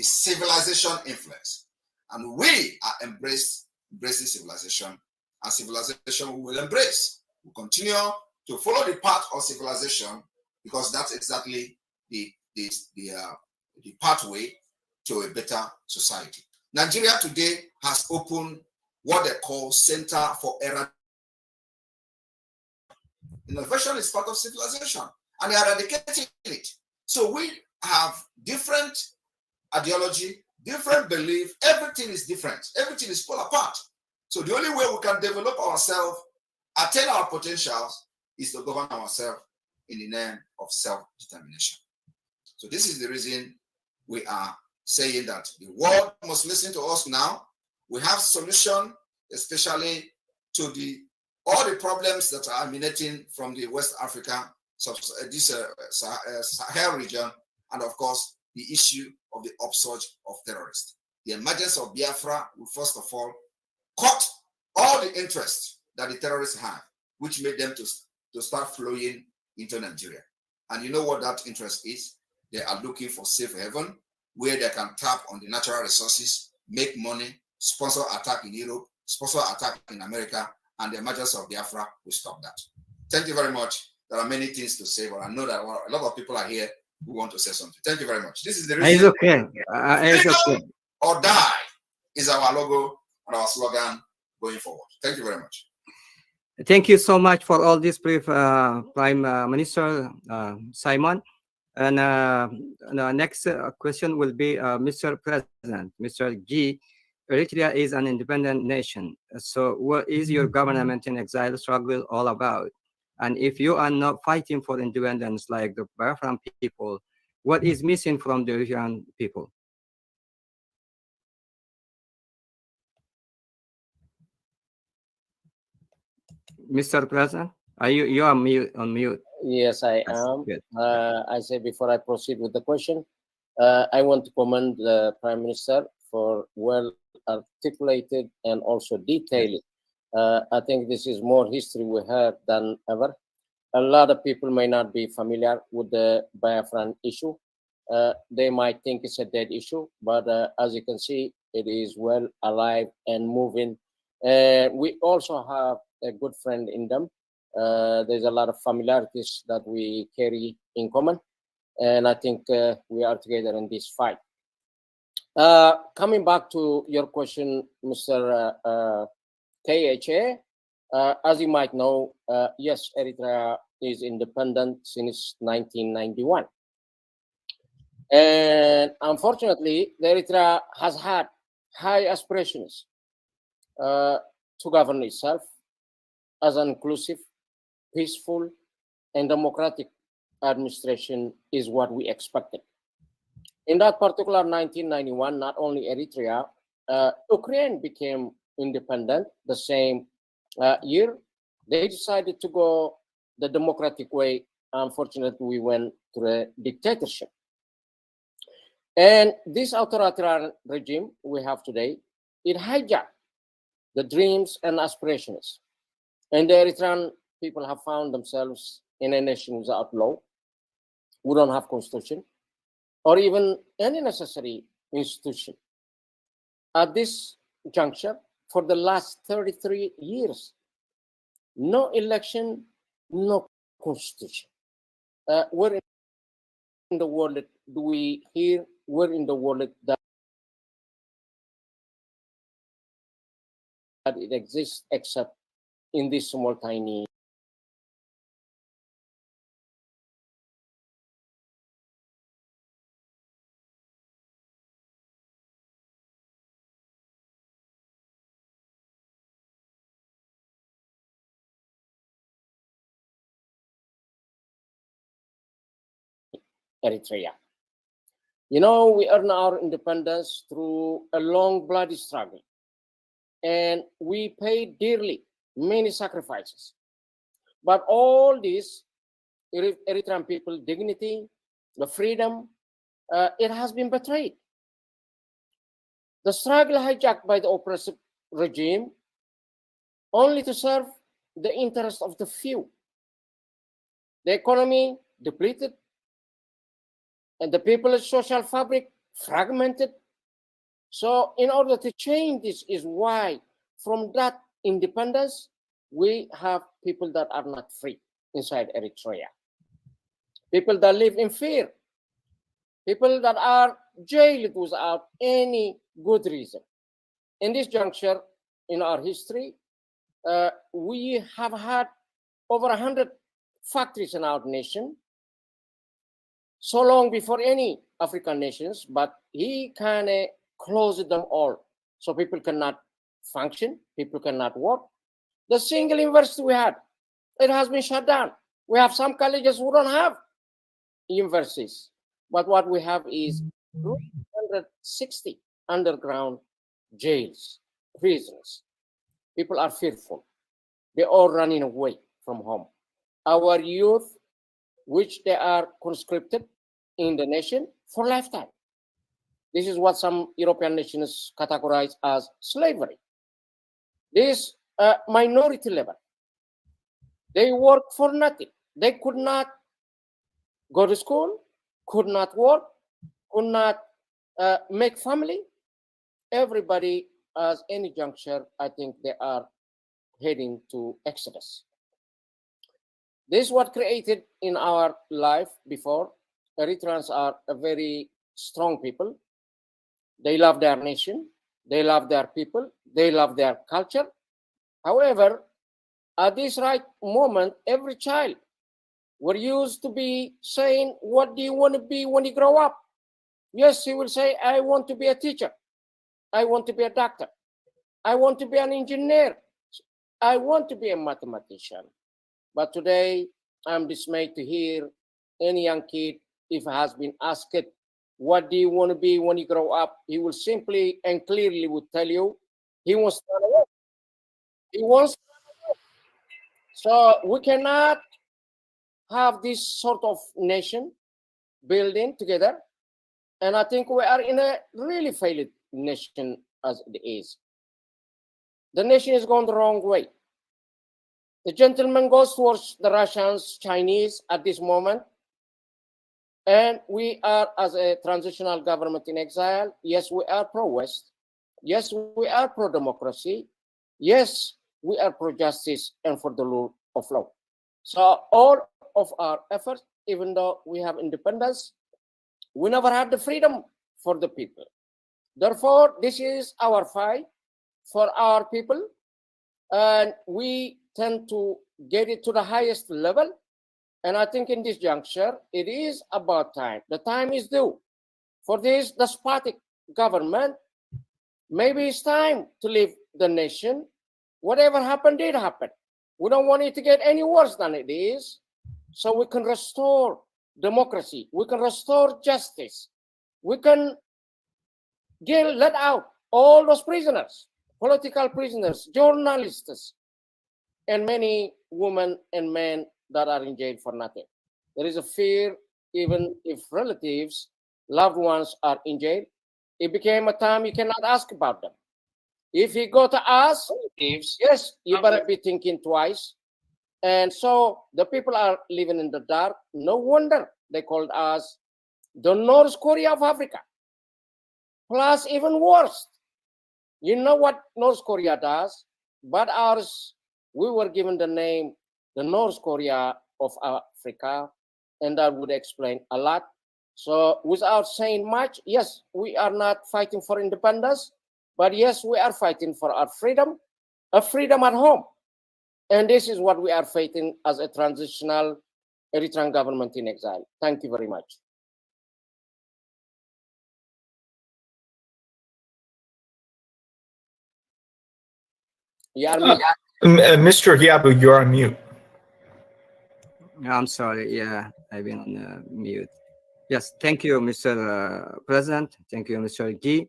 civilization influence. And we are embracing civilization, and civilization we will embrace. We continue to follow the path of civilization because that's exactly the pathway to a better society. Nigeria today has opened what they call Center for Eradication. Innovation is part of civilization, and they are eradicating it. So we have different ideology, different belief. Everything is different. Everything is pulled apart. So the only way we can develop ourselves, attain our potentials, is to govern ourselves in the name of self-determination. So this is the reason we are saying that the world must listen to us now. We have solution, especially to all the problems that are emanating from the West Africa, Sahel region, and of course, the issue of the upsurge of terrorists. The emergence of Biafra will first of all cut all the interest that the terrorists have, which made them to start flowing into Nigeria. And you know what that interest is? They are looking for safe haven, where they can tap on the natural resources, make money, sponsor attack in Europe, sponsor attack in America, and the emergence of Biafra will stop that. Thank you very much. There are many things to say, but I know that a lot of people are here who want to say something. Thank you very much. This is the reason. It's okay. It's okay. Or die is our logo and our slogan going forward. Thank you very much. Thank you so much for all this brief, Prime Minister Simon. And the next question will be Mr. President, Mr. GIE. Eritrea is an independent nation. So what is your government in exile struggle all about? And if you are not fighting for independence like the Biafran people, what is missing from the Eritrean people? Mr. President, are you are on mute? Yes, I am. I say before I proceed with the question, I want to commend the Prime Minister for well articulated and also detailed. I think this is more history we have than ever. A lot of people may not be familiar with the Biafran issue. They might think it's a dead issue, but as you can see, it is well alive and moving. We also have a good friend in them. There's a lot of familiarities that we carry in common, and I think we are together in this fight. Coming back to your question, Mr. KHA, as you might know, yes, Eritrea is independent since 1991. And unfortunately, Eritrea has had high aspirations to govern itself as an inclusive, peaceful, and democratic administration is what we expected. In that particular 1991, not only Eritrea, Ukraine became independent the same year. They decided to go the democratic way. Unfortunately, we went to a dictatorship. And this authoritarian regime we have today, it hijacked the dreams and aspirations. And the Eritrean people have found themselves in a nation without law. We don't have constitution or even any necessary institution. At this juncture, for the last 33 years, no election, no constitution. Where in the world do we hear, where in the world that it exists except in this small tiny Eritrea. You know, we earned our independence through a long bloody struggle, and we paid dearly, many sacrifices. But all this, Eritrean people, dignity, the freedom, it has been betrayed. The struggle hijacked by the oppressive regime only to serve the interest of the few. The economy depleted, and the people's social fabric fragmented. So in order to change this is why from that independence, we have people that are not free inside Eritrea. People that live in fear. People that are jailed without any good reason. In this juncture in our history, we have had over 100 factories in our nation, so long before any African nations, but he kind of closed them all. So people cannot function, people cannot work. The single university we had, it has been shut down. We have some colleges who don't have universities, but what we have is 360 underground jails, prisons. People are fearful. They're all running away from home. Our youth, which they are conscripted in the nation for lifetime. This is what some European nations categorize as slavery. This minority level. They work for nothing. They could not go to school, could not work, could not make family. Everybody, at any juncture, I think they are heading to exodus. This is what created in our life before. Eritreans are a very strong people. They love their nation. They love their people. They love their culture. However, at this right moment, every child were used to be saying, what do you want to be when you grow up? Yes, he will say, I want to be a teacher. I want to be a doctor. I want to be an engineer. I want to be a mathematician. But today, I'm dismayed to hear any young kid, if has been asked, what do you want to be when you grow up? He will simply and clearly would tell you, he wants to run away. He wants to run away. So we cannot have this sort of nation building together. And I think we are in a really failed nation as it is. The nation is going the wrong way. The gentleman goes towards the Russians, Chinese at this moment. And we are, as a transitional government in exile, yes, we are pro-West. Yes, we are pro-democracy. Yes, we are pro-justice and for the rule of law. So all of our efforts, even though we have independence, we never had the freedom for the people. Therefore, this is our fight for our people. And we tend to get it to the highest level. And I think in this juncture, it is about time. The time is due for this despotic government. Maybe it's time to leave the nation. Whatever happened did happen. We don't want it to get any worse than it is. So we can restore democracy. We can restore justice. We can let out all those prisoners, political prisoners, journalists, and many women and men that are in jail for nothing. There is a fear, even if relatives, loved ones are in jail. It became a time you cannot ask about them. If you go to ask, yes, you better be thinking twice. And so the people are living in the dark. No wonder they called us the North Korea of Africa. Plus, even worse, you know what North Korea does, but ours, we were given the name the North Korea of Africa, and that would explain a lot. So without saying much, yes, we are not fighting for independence, but yes, we are fighting for our freedom, a freedom at home. And this is what we are fighting as a transitional Eritrean government in exile. Thank you very much. Mr. Yabu, you're on mute. I'm sorry. Yeah, I've been on mute. Yes, thank you, Mr. President. Thank you, Mr. GIE.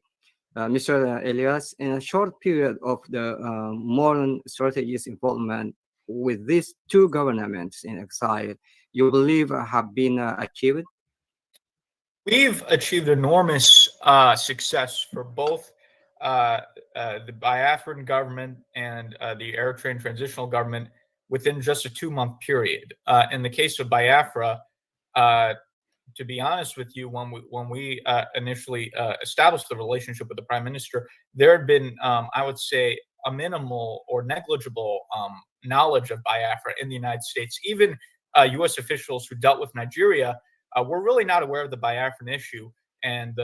Mr. Elias, in a short period of the modern strategies involvement with these two governments in exile, you believe have been achieved? We've achieved enormous success for both the Biafran government and the Eritrean transitional government within just a 2-month period. In the case of Biafra, to be honest with you, when we initially established the relationship with the prime minister, there had been, I would say, a minimal or negligible knowledge of Biafra in the United States. Even U.S. officials who dealt with Nigeria were really not aware of the Biafran issue. And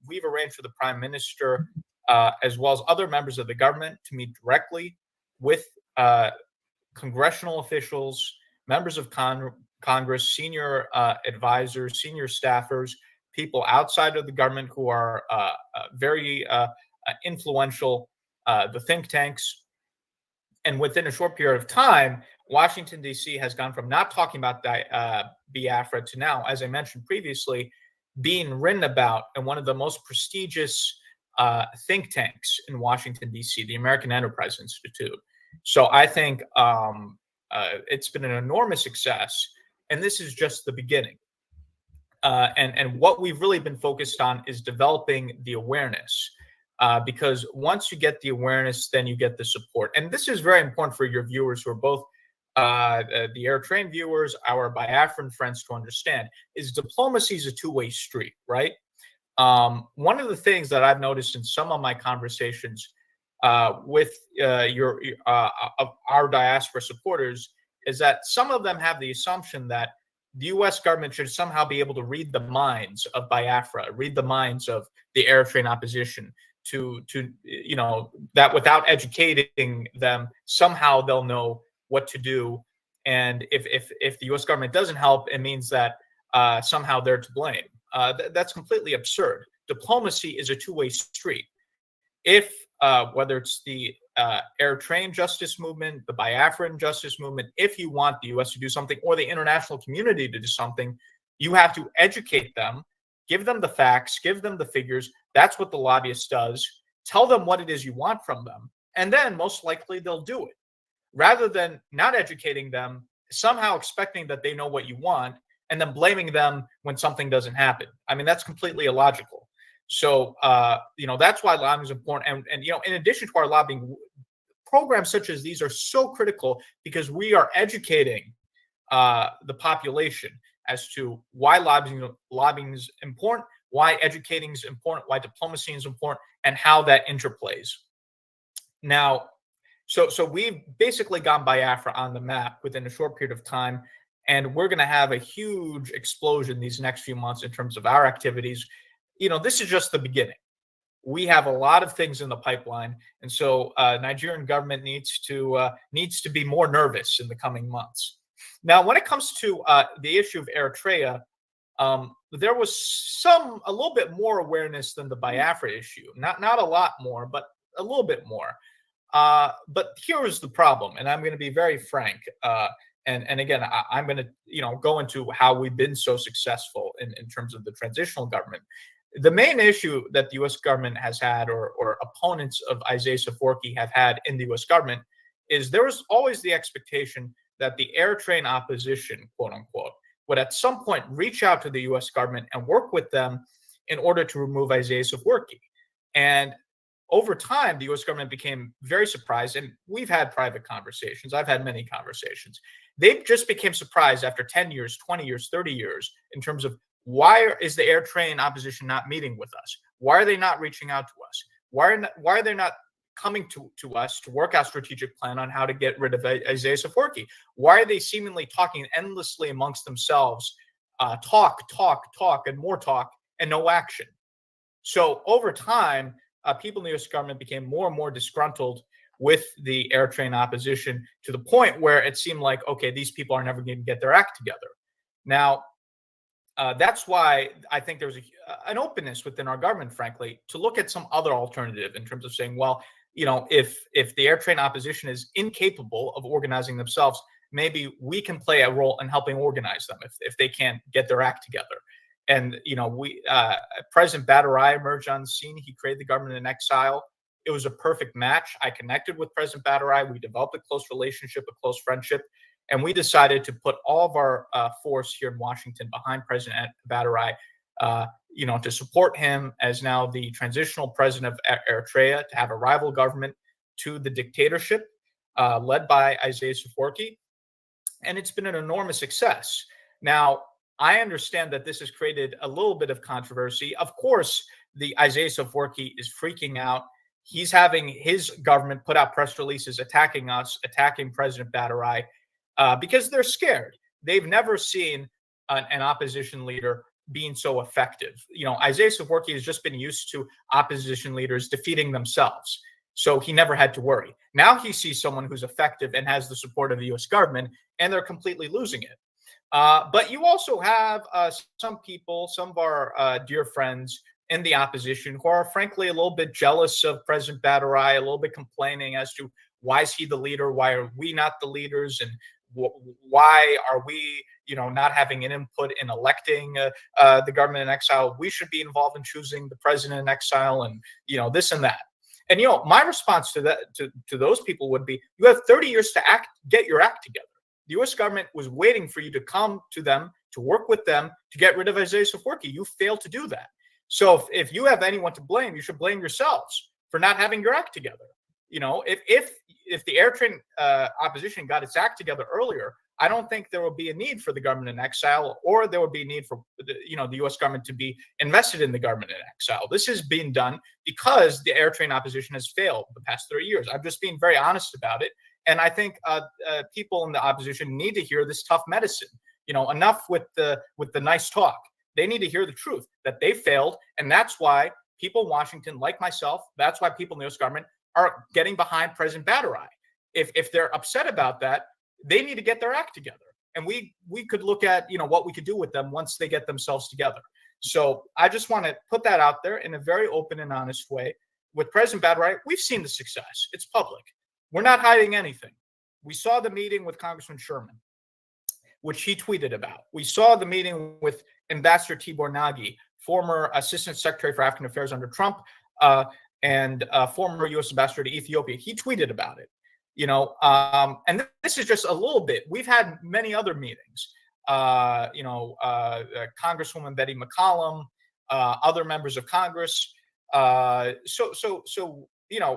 we've arranged for the prime minister, as well as other members of the government, to meet directly with congressional officials, members of Congress, senior advisors, senior staffers, people outside of the government who are very influential, the think tanks. And within a short period of time, Washington, D.C. has gone from not talking about Biafra to now, as I mentioned previously, being written about in one of the most prestigious think tanks in Washington, D.C., the American Enterprise Institute. So I think it's been an enormous success, and this is just the beginning. And what we've really been focused on is developing the awareness, because once you get the awareness, then you get the support. And this is very important for your viewers who are both the Eritrean viewers, our Biafran friends, to understand, is diplomacy is a two-way street, right? One of the things that I've noticed in some of my conversations with our diaspora supporters is that some of them have the assumption that the U.S. government should somehow be able to read the minds of Biafra, read the minds of the Eritrean opposition, to that without educating them, somehow they'll know what to do. And if the U.S. government doesn't help, it means that somehow they're to blame. That's completely absurd. Diplomacy is a two-way street. If whether it's the Eritrean justice movement, the Biafran justice movement, if you want the U.S. to do something or the international community to do something, you have to educate them, give them the facts, give them the figures. That's what the lobbyist does. Tell them what it is you want from them, and then most likely they'll do it. Rather than not educating them, somehow expecting that they know what you want, and then blaming them when something doesn't happen. I mean, that's completely illogical. So, that's why lobbying is important. And in addition to our lobbying, programs such as these are so critical because we are educating the population as to why lobbying is important, why educating is important, why diplomacy is important, and how that interplays. Now, so we've basically gone Biafra on the map within a short period of time, and we're going to have a huge explosion these next few months in terms of our activities. This is just the beginning. We have a lot of things in the pipeline, and so Nigerian government needs to be more nervous in the coming months. Now, when it comes to the issue of Eritrea, there was a little bit more awareness than the Biafra issue. Not a lot more, but a little bit more. But here is the problem, and I'm going to be very frank. And again, I'm going to go into how we've been so successful in terms of the transitional government. The main issue that the U.S. government has had, or opponents of Isaias Afwerki have had in the U.S. government, is there was always the expectation that the Eritrean opposition, quote unquote, would at some point reach out to the U.S. government and work with them in order to remove Isaias Afwerki. And over time, the U.S. government became very surprised, and we've had private conversations. I've had many conversations. They just became surprised after 10 years, 20 years, 30 years in terms of why is the Eritrean opposition not meeting with us? Why are they not reaching out to us? Why are they not coming to us to work out a strategic plan on how to get rid of Isaias Afwerki? Why are they seemingly talking endlessly amongst themselves, talk, and more talk, and no action? So over time, people in the U.S. government became more and more disgruntled with the Eritrean opposition to the point where it seemed like, okay, these people are never going to get their act together. Now, that's why I think there's an openness within our government, frankly, to look at some other alternative in terms of saying, well, if the Eritrean opposition is incapable of organizing themselves, maybe we can play a role in helping organize them if they can't get their act together. And, President Bahdurai emerged on the scene. He created the government in exile. It was a perfect match. I connected with President Bahdurai. We developed a close relationship, a close friendship. And we decided to put all of our force here in Washington behind President Bahdurai, to support him as now the transitional president of Eritrea, to have a rival government to the dictatorship led by Isaias Afwerki. And it's been an enormous success. Now, I understand that this has created a little bit of controversy. Of course, the Isaias Afwerki is freaking out. He's having his government put out press releases attacking us, attacking President Bahdurai, because they're scared. They've never seen an opposition leader being so effective. You know, Isaias Afwerki has just been used to opposition leaders defeating themselves. So he never had to worry. Now he sees someone who's effective and has the support of the US government, and they're completely losing it. But you also have some people, some of our dear friends in the opposition who are frankly a little bit jealous of President Bahdurai, a little bit complaining as to why is he the leader? Why are we not the leaders? And why are we, not having an input in electing the government in exile? We should be involved in choosing the president in exile, and this and that. And my response to that, to those people would be: you have 30 years to get your act together. The U.S. government was waiting for you to come to them, to work with them, to get rid of Isaias Afwerki. You failed to do that. So if you have anyone to blame, you should blame yourselves for not having your act together. If the Eritrean opposition got its act together earlier, I don't think there will be a need for the government in exile, or there will be a need for the U.S. government to be invested in the government in exile. This is being done because the Eritrean opposition has failed the past 30 years. I'm just being very honest about it. And I think people in the opposition need to hear this tough medicine. Enough with the nice talk. They need to hear the truth that they failed, and that's why people in Washington, like myself, that's why people in the U.S. government are getting behind President Bahdurai. If they're upset about that, they need to get their act together, and we could look at what we could do with them once they get themselves together. So I just want to put that out there in a very open and honest way. With President Bahdurai, we've seen the success. It's public. We're not hiding anything. We saw the meeting with Congressman Sherman, which he tweeted about. We saw the meeting with Ambassador Tibor Nagy, former Assistant Secretary for African Affairs under Trump, and former U.S. Ambassador to Ethiopia. He tweeted about it. And this is just a little bit. We've had many other meetings. Congresswoman Betty McCollum, other members of Congress.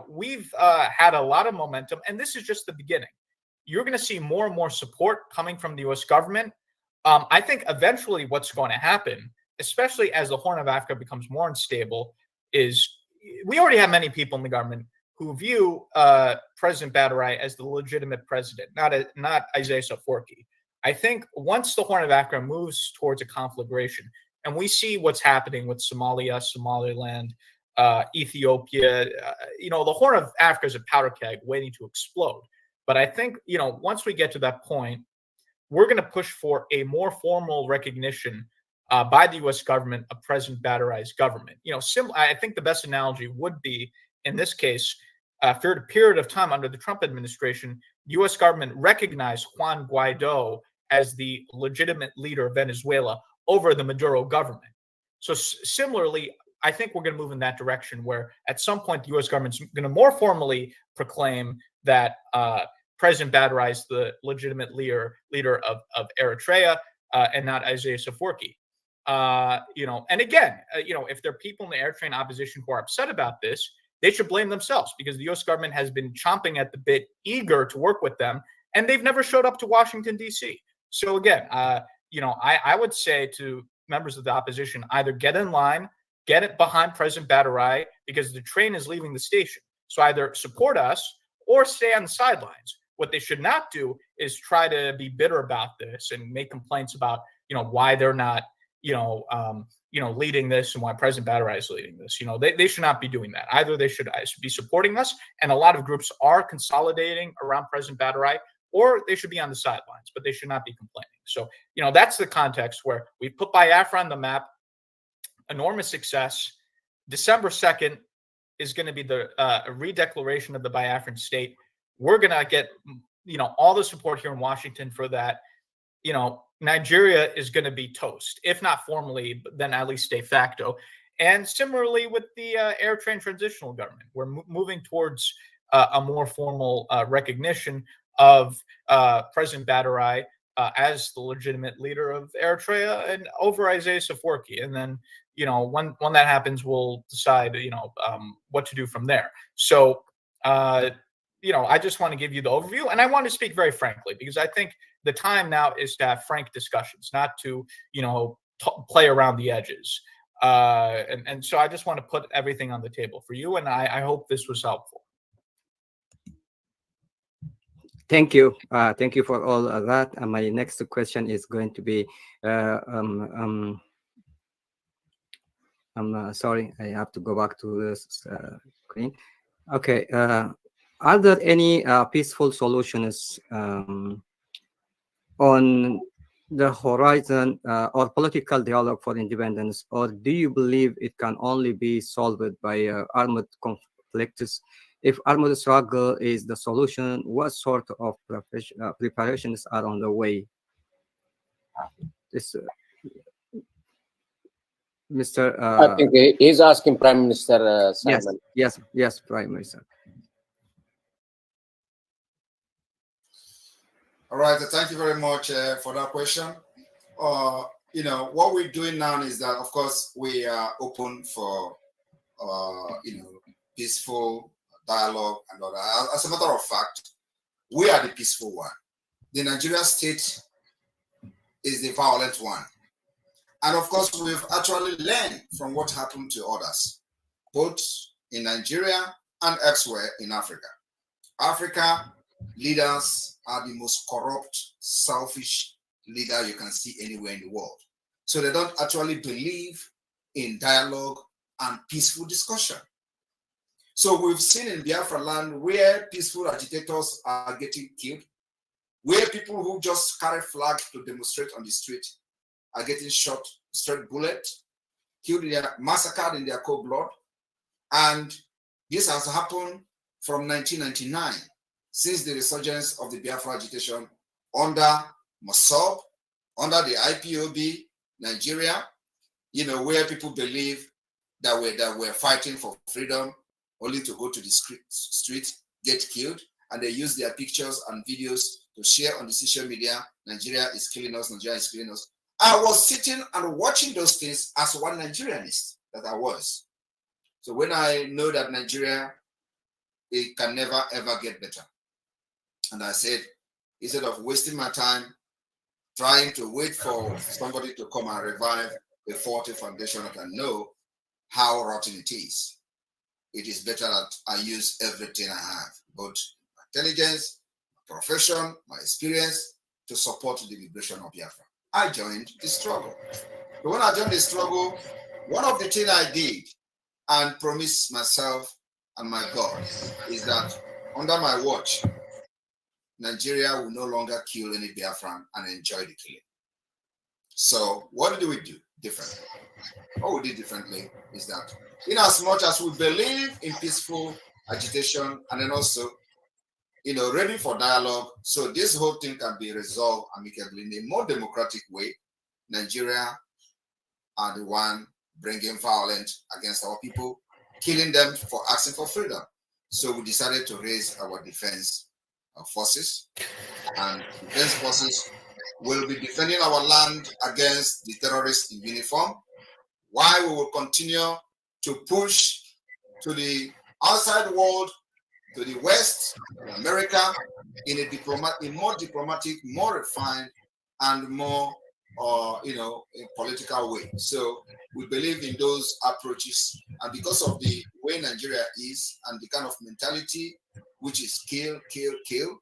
We've had a lot of momentum, and this is just the beginning. You're going to see more and more support coming from the U.S. government. I think eventually what's going to happen, especially as the Horn of Africa becomes more unstable, is we already have many people in the government who view President Bahdurai as the legitimate president, not Isaias Afwerki. I think once the Horn of Africa moves towards a conflagration, and we see what's happening with Somalia, Somaliland, Ethiopia, the Horn of Africa is a powder keg waiting to explode. But I think, once we get to that point, we're going to push for a more formal recognition by the U.S. government of President Bahadurai's government. I think the best analogy would be, in this case, for a period of time under the Trump administration, the U.S. government recognized Juan Guaido as the legitimate leader of Venezuela over the Maduro government. So similarly, I think we're going to move in that direction, where at some point the U.S. government's going to more formally proclaim that President Bahdurai is the legitimate leader of Eritrea and not Isaias Afwerki. And again, if there are people in the Eritrean opposition who are upset about this, they should blame themselves, because the U.S. government has been chomping at the bit, eager to work with them, and they've never showed up to Washington, D.C. So again, I would say to members of the opposition, either get in line, get it behind President Bahdurai, because the train is leaving the station. So either support us or stay on the sidelines. What they should not do is try to be bitter about this and make complaints about, why they're not, leading this, and why President Bahdurai is leading this. They should not be doing that. Either they should be supporting us, and a lot of groups are consolidating around President Bahdurai, or they should be on the sidelines, but they should not be complaining. So, that's the context where we put Biafra on the map. Enormous success. December 2nd is going to be the redeclaration of the Biafran state. We're going to get, all the support here in Washington for that. Nigeria is going to be toast, if not formally, but then at least de facto. And similarly with the Eritrean transitional government, we're moving towards a more formal recognition of President Bahdurai as the legitimate leader of Eritrea and over Isaias Afwerki. And then, when that happens, we'll decide, what to do from there. So I just want to give you the overview, and I want to speak very frankly, because I think the time now is to have frank discussions, not to, play around the edges. And so I just want to put everything on the table for you, and I hope this was helpful. Thank you. Thank you for all of that. My next question is going to be, I'm sorry, I have to go back to this screen. Okay. Are there any peaceful solutions on the horizon or political dialogue for independence, or do you believe it can only be solved by armed conflicts? If armed struggle is the solution, what sort of preparations are on the way? This, Mr. I think he's asking Prime Minister Simon. Yes, Prime Minister. All right, thank you very much for that question. What we're doing now is that, of course, we are open for, peaceful dialogue and all that. As a matter of fact, we are the peaceful one. The Nigerian state is the violent one. And of course, we've actually learned from what happened to others, both in Nigeria and elsewhere in Africa. Africa leaders are the most corrupt, selfish leader you can see anywhere in the world. So they don't actually believe in dialogue and peaceful discussion. So we've seen in Biafra land where peaceful agitators are getting killed, where people who just carry flags to demonstrate on the street are getting shot straight bullet, killed, massacred in their cold blood. And this has happened from 1999, since the resurgence of the Biafra agitation under Mossab, under the IPOB, Nigeria, where people believe that we're fighting for freedom, only to go to the street, get killed, and they use their pictures and videos to share on the social media. Nigeria is killing us, Nigeria is killing us. I was sitting and watching those things as one Nigerianist that I was. So when I know that Nigeria, it can never ever get better. And I said, instead of wasting my time trying to wait for somebody to come and revive a faulty foundation that I know how rotten it is better that I use everything I have, both my intelligence, my profession, my experience, to support the liberation of Biafra. I joined the struggle. But when I joined the struggle, one of the things I did and promised myself and my God is that under my watch, Nigeria will no longer kill any Biafran and enjoy the killing. So what did we do differently? What we did differently is that in as much as we believe in peaceful agitation and then also, ready for dialogue, so this whole thing can be resolved amicably in a more democratic way, Nigeria are the one bringing violence against our people, killing them for asking for freedom. So we decided to raise our defense forces, and defense forces will be defending our land against the terrorists in uniform, while we will continue to push to the outside world, to the West, to America, in a more diplomatic, more refined, and more, in political way. So we believe in those approaches, and because of the way Nigeria is and the kind of mentality which is kill, kill, kill,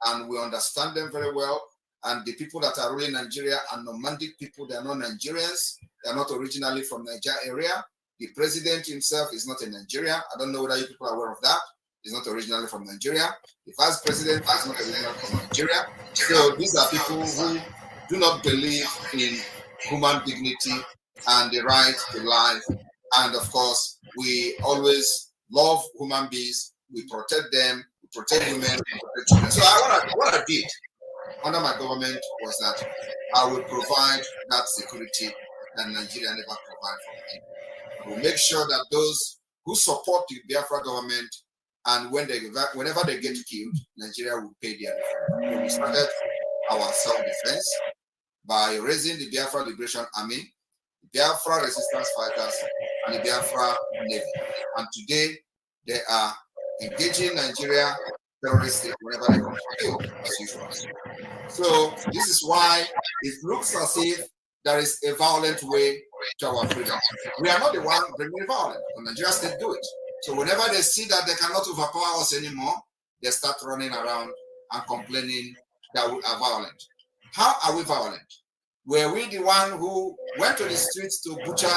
and we understand them very well. And the people that are ruling Nigeria are nomadic people. They are not Nigerians. They are not originally from Nigeria area. The president himself is not a Nigerian. I don't know whether you people are aware of that. He's not originally from Nigeria. The vice president is not originally from Nigeria. So these are people who do not believe in human dignity and the right to life. And of course, we always love human beings. We protect them. We protect women. We protect children. So what I did under my government was that I would provide that security that Nigeria never provided for people. I will make sure that those who support the Biafra government, and whenever they get killed, Nigeria will pay their defense. So we started our self-defense by raising the Biafra Liberation Army, the Biafra Resistance Fighters, and the Biafra Navy. And today, they are engaging Nigeria terrorist state whenever they come to kill, as usual. So this is why it looks as if there is a violent way to our freedom. We are not the one bringing violence. The Nigerian state do it. So whenever they see that they cannot overpower us anymore, they start running around and complaining that we are violent. How are we violent? Were we the one who went to the streets to butcher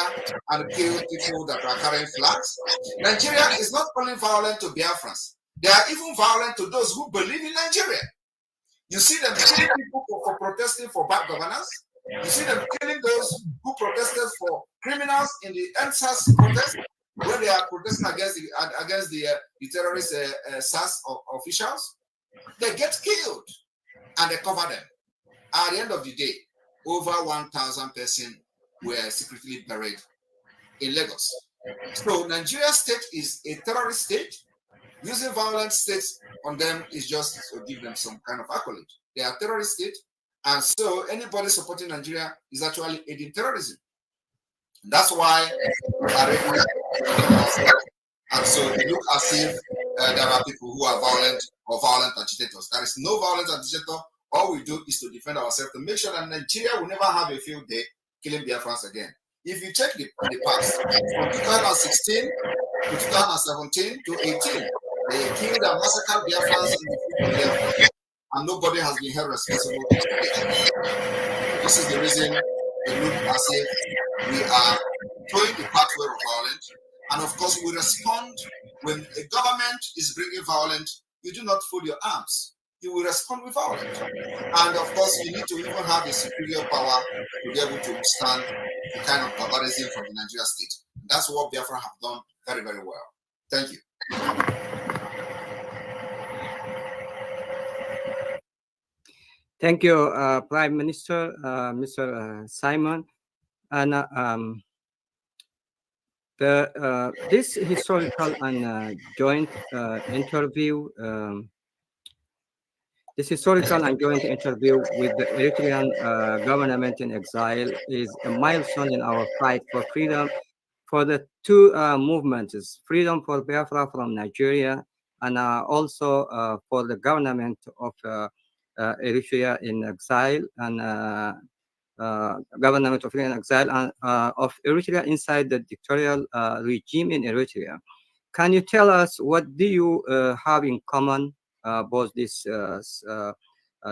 and kill people that are carrying flags? Nigeria is not only violent to Biafrans, they are even violent to those who believe in Nigeria. You see them killing people for protesting for bad governance. You see them killing those who protested for criminals in the NSAS protest, when they are protesting against the terrorist SAS officials. They get killed and they cover them. At the end of the day, over 1,000 persons were secretly buried in Lagos. So Nigeria state is a terrorist state. Using violent states on them is just to give them some kind of accolade. They are terrorist state, and so anybody supporting Nigeria is actually aiding terrorism. That's why we are ready. And so it looks as if there are people who are violent or violent agitators. There is no violent agitator. All we do is to defend ourselves to make sure that Nigeria will never have a field day killing Biafrans again. If you check the past, from 2016 to 2017 to 18, they killed and massacred Biafrans in the Biafra, and nobody has been held responsible. This is the reason it looks as if we are towing the pathway of violence. And of course, we respond when a government is bringing violence. You do not fold your arms. You will respond with violence. And of course, you need to even have a superior power to be able to withstand the kind of barbarism from the Nigeria state. That's what Biafra have done very, very well. Thank you. Thank you, Prime Minister, Mr. Simon. And this historical and joint interview, this historical and joint interview with the Eritrean government in exile is a milestone in our fight for freedom for the two movements, freedom for Biafra from Nigeria and also for the government of Eritrea in exile and government of Eritrea in exile and of Eritrea inside the dictatorial regime in Eritrea. Can you tell us what do you have in common, both these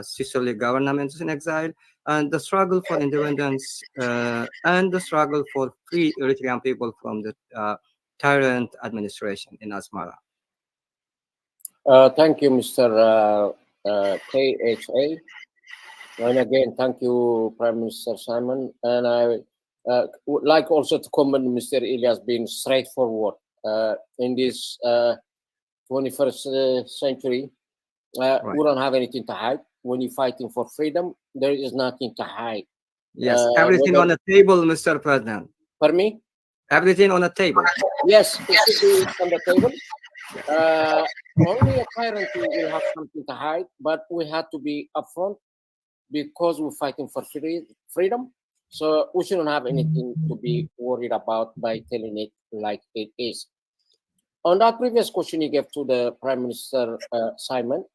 sisterly governments in exile and the struggle for independence and the struggle for free Eritrean people from the tyrant administration in Asmara? Thank you, Mr. KHA. And again, thank you, Prime Minister Simon. And I would like also to commend Mr. Elias being straightforward in this 21st century. Right. We don't have anything to hide. When you're fighting for freedom, there is nothing to hide. Yes, everything on the table, Mr. President. Pardon me? Everything on the table. Yes, it should be on the table. Only a tyrant will have something to hide, but we have to be upfront because we're fighting for freedom. So we shouldn't have anything to be worried about by telling it like it is. On that previous question you gave to the Prime Minister Simon,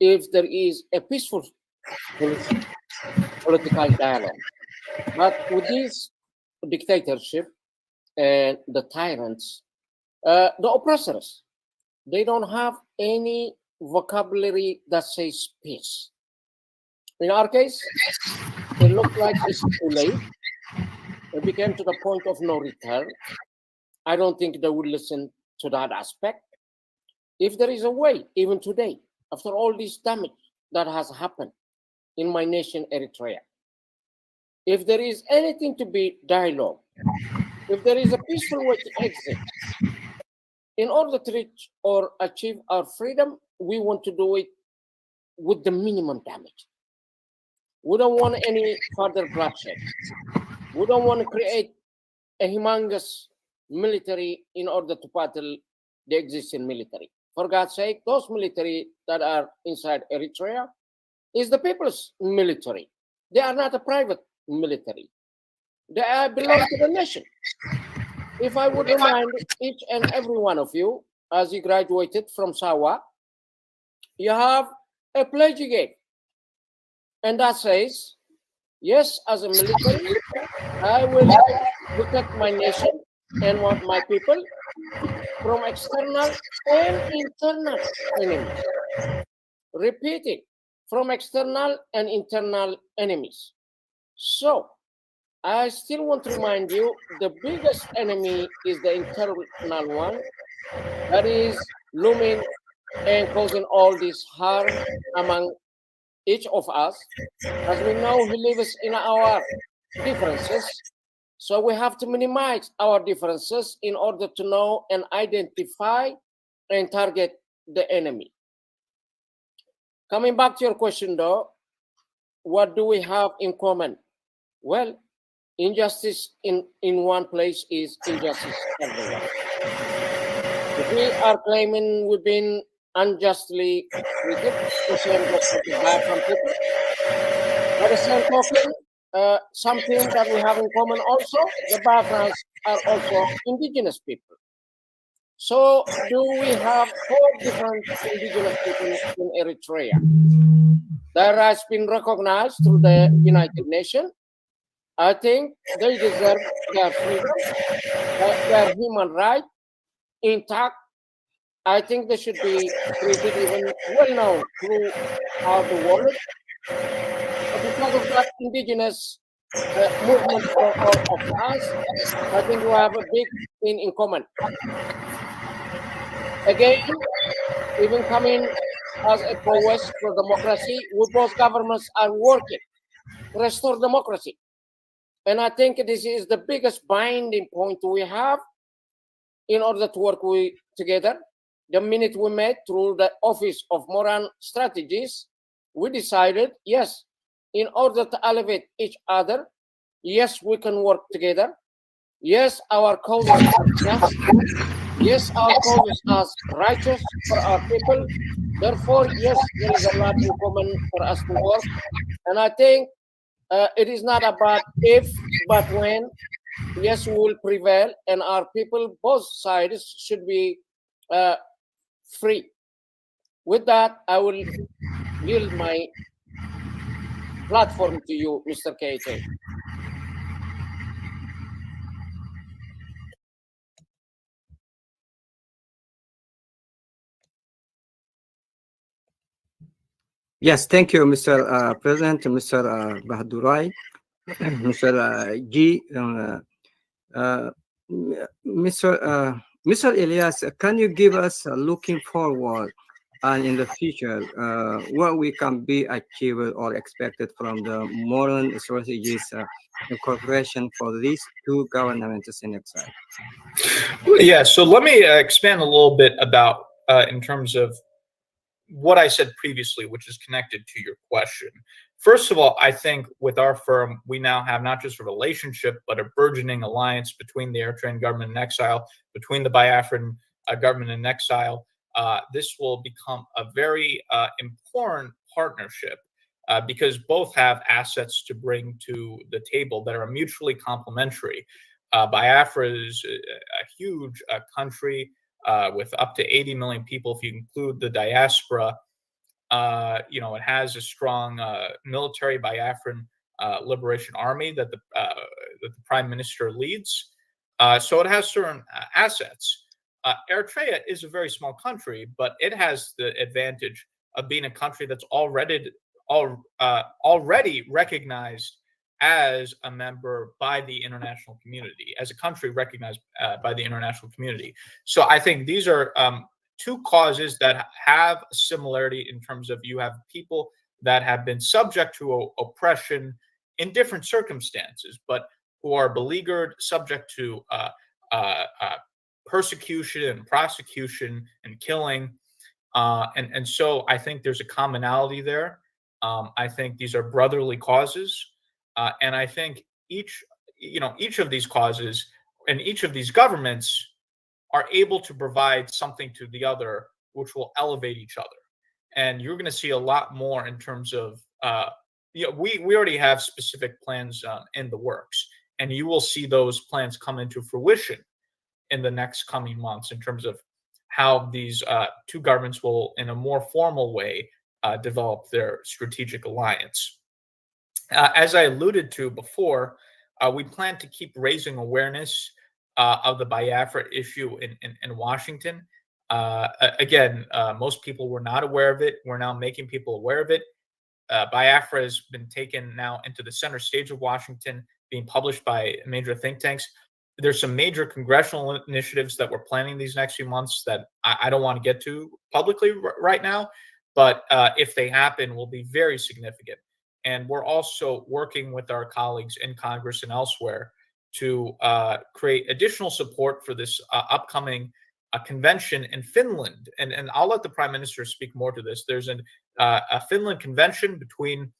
if there is a peaceful political dialogue, but with this dictatorship and the tyrants, the oppressors, they don't have any vocabulary that says peace. In our case, it looked like it's too late. It became to the point of no return. I don't think they would listen to that aspect. If there is a way, even today, after all this damage that has happened in my nation, Eritrea, if there is anything to be dialogue, if there is a peaceful way to exit, in order to reach or achieve our freedom, we want to do it with the minimum damage. We don't want any further bloodshed. We don't want to create a humongous military in order to battle the existing military. For God's sake, those military that are inside Eritrea is the people's military. They are not a private military. They belong to the nation. If I would remind each and every one of you, as you graduated from Sawa, you have a pledge you gave. And that says, yes, as a military, I will protect my nation and my people from external and internal enemies. Repeating, from external and internal enemies. So, I still want to remind you, the biggest enemy is the internal one that is looming and causing all this harm among each of us. As we know, he lives in our differences. So we have to minimize our differences in order to know and identify and target the enemy. Coming back to your question though, what do we have in common? Well, injustice in one place is injustice everywhere. If we are claiming we've been unjustly treated, especially the Biafran people, by the same token, something that we have in common also, the Biafrans are also indigenous people. So do we have 4 different indigenous people in Eritrea? That has been recognized through the United Nations. I think they deserve their freedom, their human rights intact. I think they should be treated even well known throughout the world. But because of that indigenous movement of us, I think we have a big thing in common. Again, even coming as a pro-West for democracy, we both governments are working to restore democracy. And I think this is the biggest binding point we have in order to work together. The minute we met through the Office of Moral Strategies, we decided, yes, in order to elevate each other, yes, we can work together. Yes, our causes are just. Yes, our causes are righteous for our people. Therefore, yes, there is a lot in common for us to work. And I think it is not about if, but when. Yes, we will prevail, and our people, both sides, should be free. With that, I will yield my platform to you, Mr. KJ. Yes, thank you, Mr. President, Mr. Bahdurai, Mr. G. Mr. Elias, can you give us looking forward and in the future what we can be achieved or expected from the modern strategies incorporation for these 2 governments in exile? Yeah, so let me expand a little bit about in terms of what I said previously, which is connected to your question. First of all, I think with our firm, we now have not just a relationship, but a burgeoning alliance between the Eritrean government in exile, between the Biafran government in exile. This will become a very important partnership because both have assets to bring to the table that are mutually complementary. Biafra is a huge country with up to 80 million people, if you include the diaspora. It has a strong military Biafran Liberation Army that the Prime Minister leads. So it has certain assets. Eritrea is a very small country, but it has the advantage of being a country that's already recognized as a member by the international community, as a country recognized by the international community. So I think these are 2 causes that have a similarity in terms of you have people that have been subject to oppression in different circumstances, but who are beleaguered, subject to persecution and prosecution and killing. And so I think there's a commonality there. I think these are brotherly causes. And I think each of these causes and each of these governments are able to provide something to the other, which will elevate each other. And you're going to see a lot more in terms of, we already have specific plans in the works, and you will see those plans come into fruition in the next coming months in terms of how these two governments will, in a more formal way, develop their strategic alliance. As I alluded to before, we plan to keep raising awareness of the Biafra issue in Washington. Again, most people were not aware of it. We're now making people aware of it. Biafra has been taken now into the center stage of Washington, being published by major think tanks. There's some major congressional initiatives that we're planning these next few months that I don't want to get to publicly right now, but if they happen, will be very significant. And we're also working with our colleagues in Congress and elsewhere to create additional support for this upcoming convention in Finland. And I'll let the Prime Minister speak more to this. There's a Finland convention between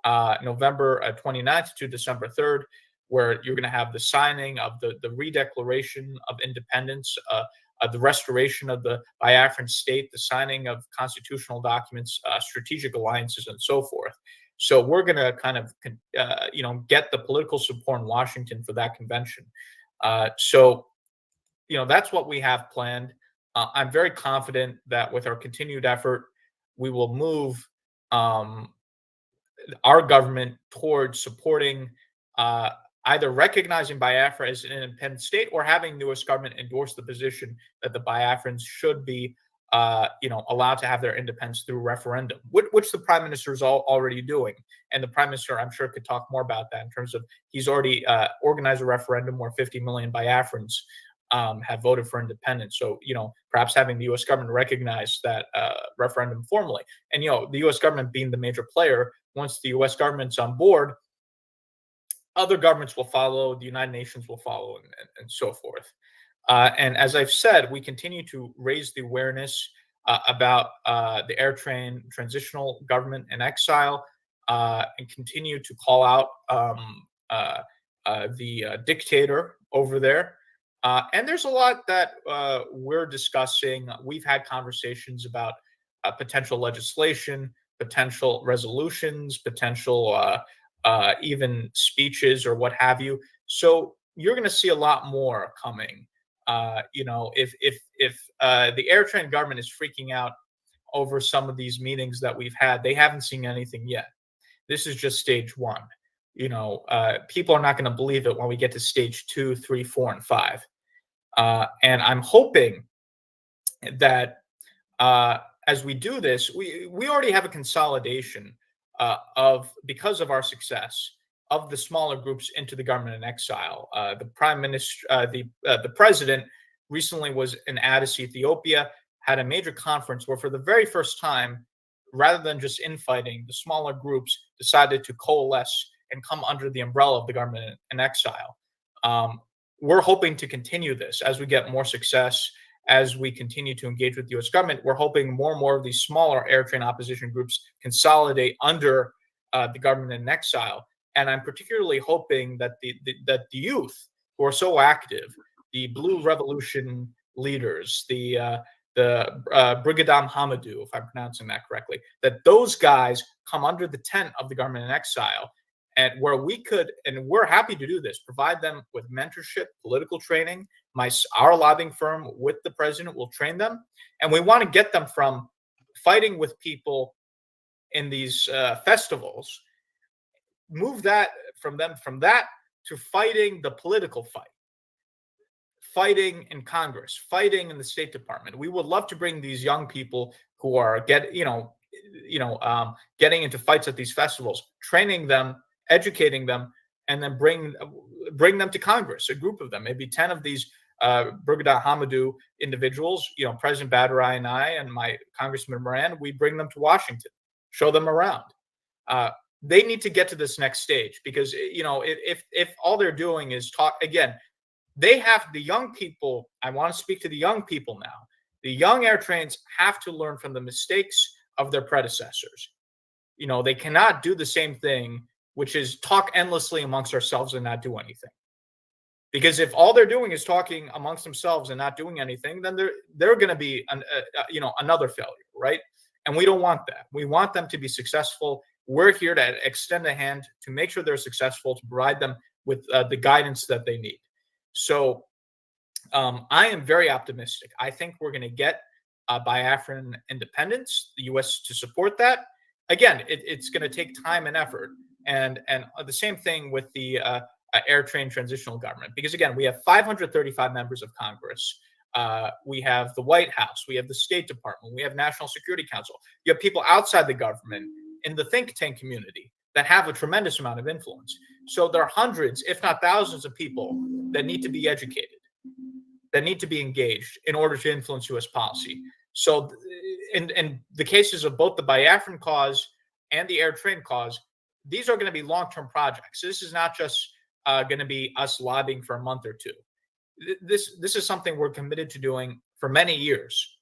November 29th to December 3rd, where you're going to have the signing of the redeclaration of independence, the restoration of the Biafran state, the signing of constitutional documents, strategic alliances, and so forth. So we're going to kind of, get the political support in Washington for that convention. So that's what we have planned. I'm very confident that with our continued effort, we will move our government towards supporting either recognizing Biafra as an independent state or having the U.S. government endorse the position that the Biafrans should be, allowed to have their independence through referendum, which the Prime Minister is already doing. And the Prime Minister, I'm sure, could talk more about that in terms of he's already organized a referendum where 50 million Biafrans have voted for independence. So, perhaps having the U.S. government recognize that referendum formally. And, the U.S. government being the major player, once the U.S. government's on board, other governments will follow, the United Nations will follow, and so forth. And as I've said, we continue to raise the awareness about the Eritrean transitional government in exile and continue to call out the dictator over there. And there's a lot that we're discussing. We've had conversations about potential legislation, potential resolutions, potential even speeches or what have you. So you're going to see a lot more coming. If the Eritrean government is freaking out over some of these meetings that we've had, they haven't seen anything yet. This is just stage one. People are not going to believe it when we get to stage 2, 3, 4, and 5. And I'm hoping that as we do this, we already have a consolidation because of our success of the smaller groups into the government in exile. The Prime Minister, the President recently was in Addis, Ethiopia, had a major conference where for the very first time, rather than just infighting, the smaller groups decided to coalesce and come under the umbrella of the government in exile. We're hoping to continue this as we get more success, as we continue to engage with the U.S. government. We're hoping more and more of these smaller Eritrean opposition groups consolidate under the government in exile. And I'm particularly hoping that the youth who are so active, the Blue Revolution leaders, the Brigadam Hamadou, if I'm pronouncing that correctly, that those guys come under the tent of the government in exile, and where we could, and we're happy to do this, provide them with mentorship, political training. Our lobbying firm with the president will train them, and we want to get them from fighting with people in these festivals, move that from that to fighting the political fight, fighting in Congress, fighting in the State Department. We would love to bring these young people who are getting into fights at these festivals, training them, educating them, and then bring them to Congress, a group of them, maybe 10 of these Brigadam Hamadou individuals, President Bahdurai and I and my Congressman Moran, we bring them to Washington, show them around. They need to get to this next stage because, if all they're doing is talk, again, they have the young people. I want to speak to the young people now. The young Eritreans have to learn from the mistakes of their predecessors. They cannot do the same thing, which is talk endlessly amongst ourselves and not do anything. Because if all they're doing is talking amongst themselves and not doing anything, then they're going to be another failure, right? And we don't want that. We want them to be successful. We're here to extend a hand to make sure they're successful, to provide them with the guidance that they need. So I am very optimistic. I think we're going to get Biafran independence, the U.S. to support that. Again, it's going to take time and effort. And the same thing with the Eritrean transitional government, because again, we have 535 members of Congress. We have the White House, we have the State Department, we have National Security Council. You have people outside the government in the think tank community that have a tremendous amount of influence. So there are hundreds, if not thousands, of people that need to be educated, that need to be engaged in order to influence U.S. policy. So in the cases of both the Biafran cause and the Eritrean cause, these are going to be long-term projects. This is not just going to be us lobbying for a month or two. This is something we're committed to doing for many years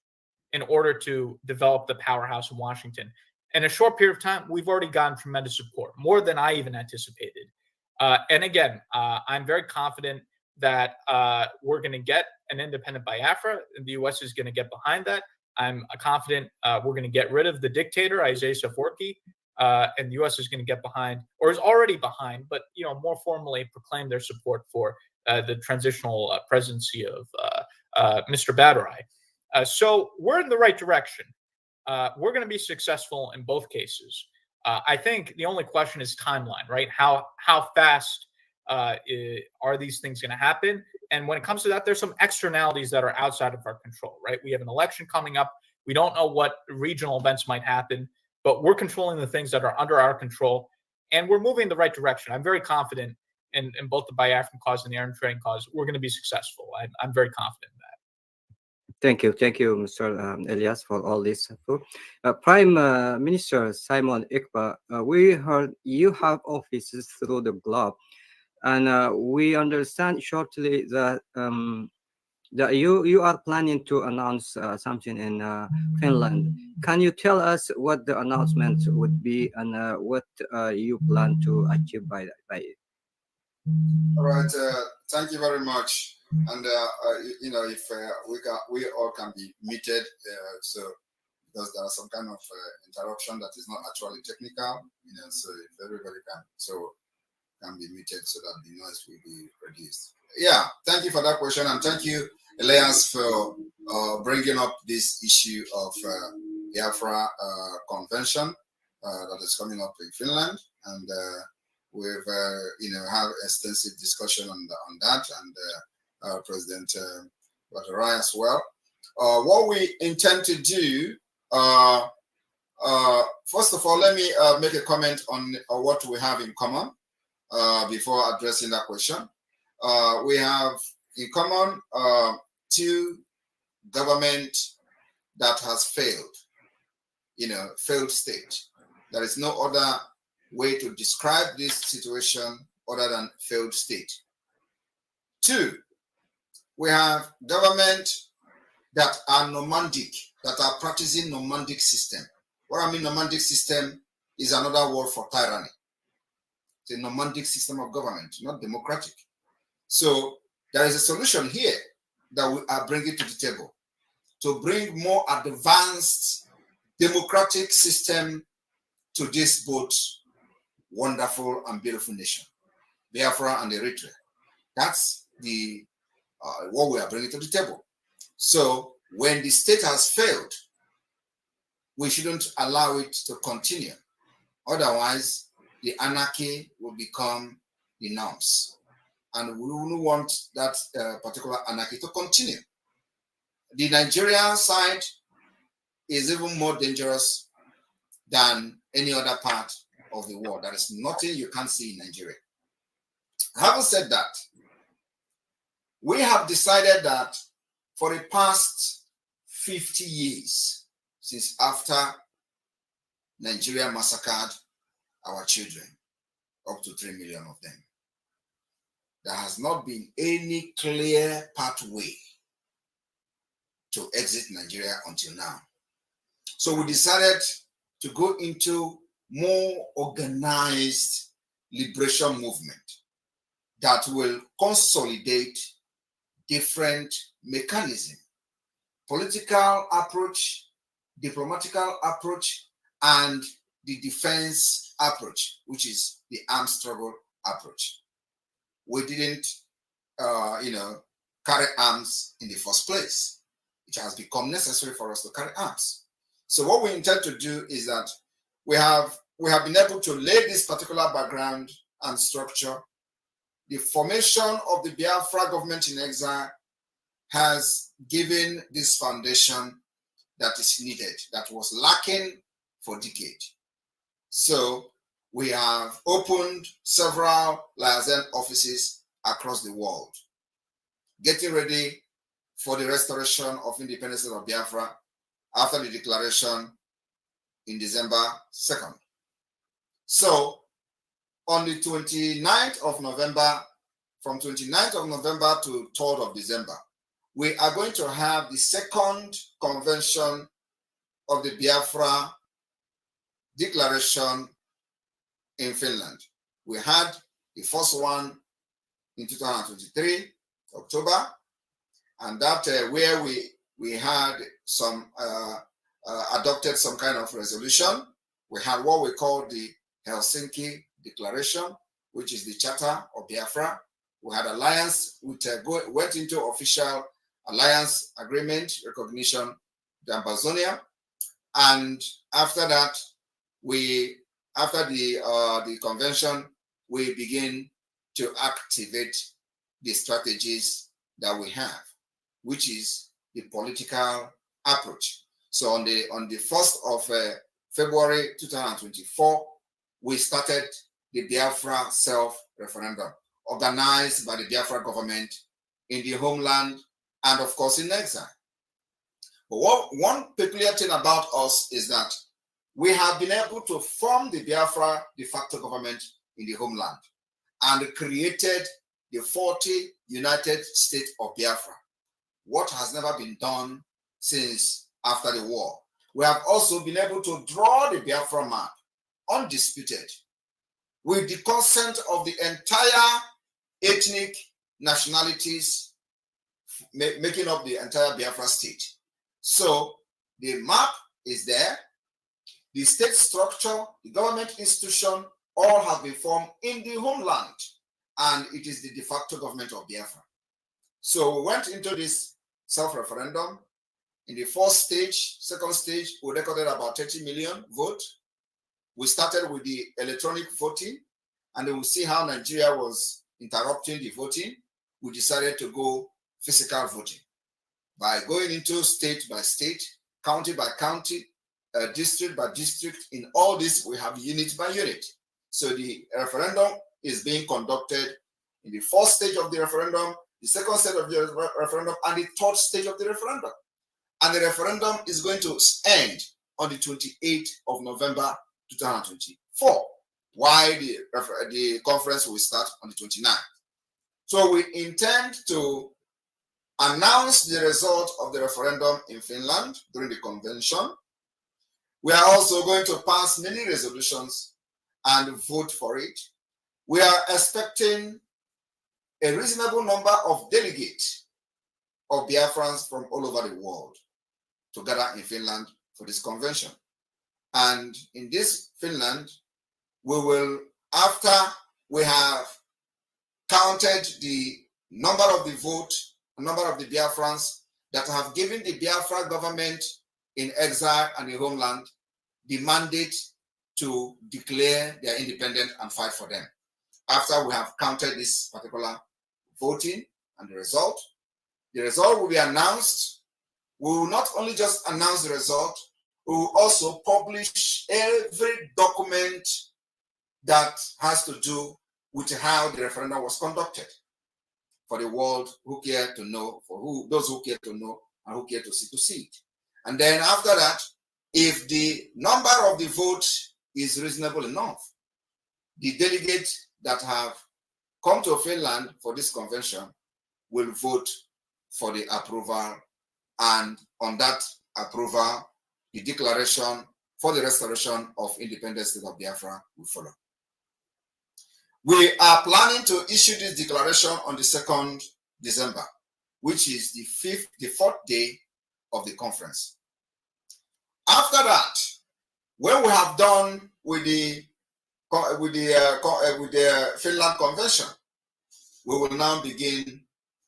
in order to develop the powerhouse in Washington. In a short period of time, we've already gotten tremendous support, more than I even anticipated. And again, I'm very confident that we're going to get an independent Biafra, and the U.S. is going to get behind that. I'm confident we're going to get rid of the dictator, Isaias Afwerki, and the U.S. is going to get behind, or is already behind, but more formally proclaim their support for the transitional presidency of Mr. Bahdurai. So we're in the right direction. We're going to be successful in both cases. I think the only question is timeline, right? How fast are these things going to happen? And when it comes to that, there's some externalities that are outside of our control, right? We have an election coming up. We don't know what regional events might happen, but we're controlling the things that are under our control, and we're moving in the right direction. I'm very confident in both the Biafran cause and the Eritrean cause. We're going to be successful. I'm very confident in that. Thank you, Mr. Elias, for all this. Prime Minister Simon Ekpa, we heard you have offices through the globe, and we understand shortly that that you are planning to announce something in Finland. Can you tell us what the announcement would be and what you plan to achieve by it? All right. Thank you very much. And if we all can be muted, so because there are some kind of interruption that is not actually technical, so if everybody can be muted so that the noise will be reduced. Yeah, thank you for that question, and thank you, Elias, for bringing up this issue of Biafra convention that is coming up in Finland, and we've have extensive discussion on that, and President Bahdurai as well. What we intend to do, first of all, let me make a comment on what we have in common before addressing that question. We have in common two government that has failed, failed state. There is no other way to describe this situation other than failed state. Two, we have government that are nomadic, that are practicing nomadic system. What I mean nomadic system is another word for tyranny. It's a nomadic system of government, not democratic. So there is a solution here that we are bringing to the table to bring more advanced democratic system to this both wonderful and beautiful nation, Biafra and Eritrea. That's the what we are bringing to the table. So when the state has failed, we shouldn't allow it to continue. Otherwise, the anarchy will become the norms. And we wouldn't want that particular anarchy to continue. The Nigerian side is even more dangerous than any other part of the world. There is nothing you can't see in Nigeria. Having said that, we have decided that for the past 50 years, since after Nigeria massacred our children, up to 3 million of them, there has not been any clear pathway to exit Nigeria until now. So we decided to go into more organized liberation movement that will consolidate different mechanisms, political approach, diplomatical approach, and the defense approach, which is the armed struggle approach. We didn't, carry arms in the first place. It has become necessary for us to carry arms. So what we intend to do is that we have been able to lay this particular background and structure. The formation of the Biafra government in exile has given this foundation that is needed, that was lacking for decades. So we have opened several liaison offices across the world, getting ready for the restoration of independence of Biafra after the declaration in December 2nd. So on the 29th of November, from 29th of November to 3rd of December, we are going to have the second convention of the Biafra declaration in Finland. We had the first one in 2023, October, and that where we had some adopted some kind of resolution. We had what we call the Helsinki Declaration, which is the Charter of Biafra. We had alliance, which went into official alliance agreement recognition, the Ambazonia, and after that, after the convention, we begin to activate the strategies that we have, which is the political approach. So on the 1st of February 2024, we started the Biafra self-referendum, organized by the Biafra government in the homeland and of course in exile. But one peculiar thing about us is that we have been able to form the Biafra de facto government in the homeland and created the 40 United States of Biafra, what has never been done since after the war. We have also been able to draw the Biafra map, undisputed, with the consent of the entire ethnic nationalities making up the entire Biafra state. So the map is there. The state structure, the government institution, all have been formed in the homeland, and it is the de facto government of Biafra. So we went into this self-referendum. In the first stage, second stage, we recorded about 30 million votes. We started with the electronic voting, and then we see how Nigeria was interrupting the voting. We decided to go physical voting by going into state by state, county by county, district by district. In all this, we have unit by unit. So the referendum is being conducted in the first stage of the referendum, the second stage of the referendum, and the third stage of the referendum. And the referendum is going to end on the 28th of November 2024, while the conference will start on the 29th. So we intend to announce the result of the referendum in Finland during the convention. We are also going to pass many resolutions and vote for it. We are expecting a reasonable number of delegates of Biafrans from all over the world to gather in Finland for this convention. And in this Finland, we will, after we have counted the number of the vote, number of the Biafrans that have given the Biafra government in exile and the homeland the mandate to declare their independence and fight for them. After we have counted this particular voting and the result will be announced. We will not only just announce the result, we will also publish every document that has to do with how the referendum was conducted for the world who care to know, those who care to know and who care to see it. And then after that, if the number of the vote is reasonable enough, the delegates that have come to Finland for this convention will vote for the approval, and on that approval, the declaration for the restoration of independence state of Biafra will follow. We are planning to issue this declaration on the 2nd December, which is the fourth day of the conference. After that, when we have done with the Finland Convention, we will now begin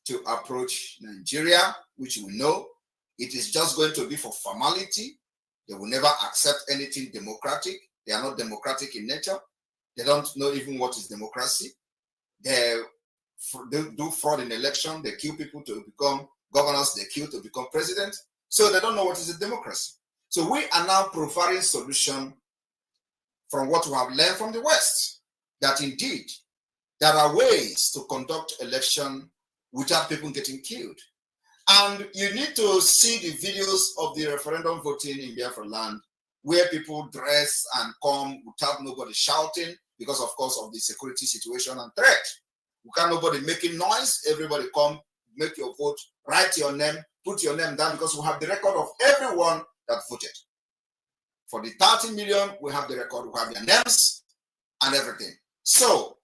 to approach Nigeria, which we know it is just going to be for formality. They will never accept anything democratic. They are not democratic in nature. They don't know even what is democracy. They do fraud in election. They kill people to become governors. They kill to become president. So they don't know what is a democracy. So we are now providing solution from what we have learned from the West, that indeed there are ways to conduct election without people getting killed. And you need to see the videos of the referendum voting in Biafra land, where people dress and come without nobody shouting because, of course, of the security situation and threat. You can't nobody making noise. Everybody come, make your vote, write your name, put your name down, because we have the record of everyone that voted. For the 30 million, we have the record, we have their names and everything. So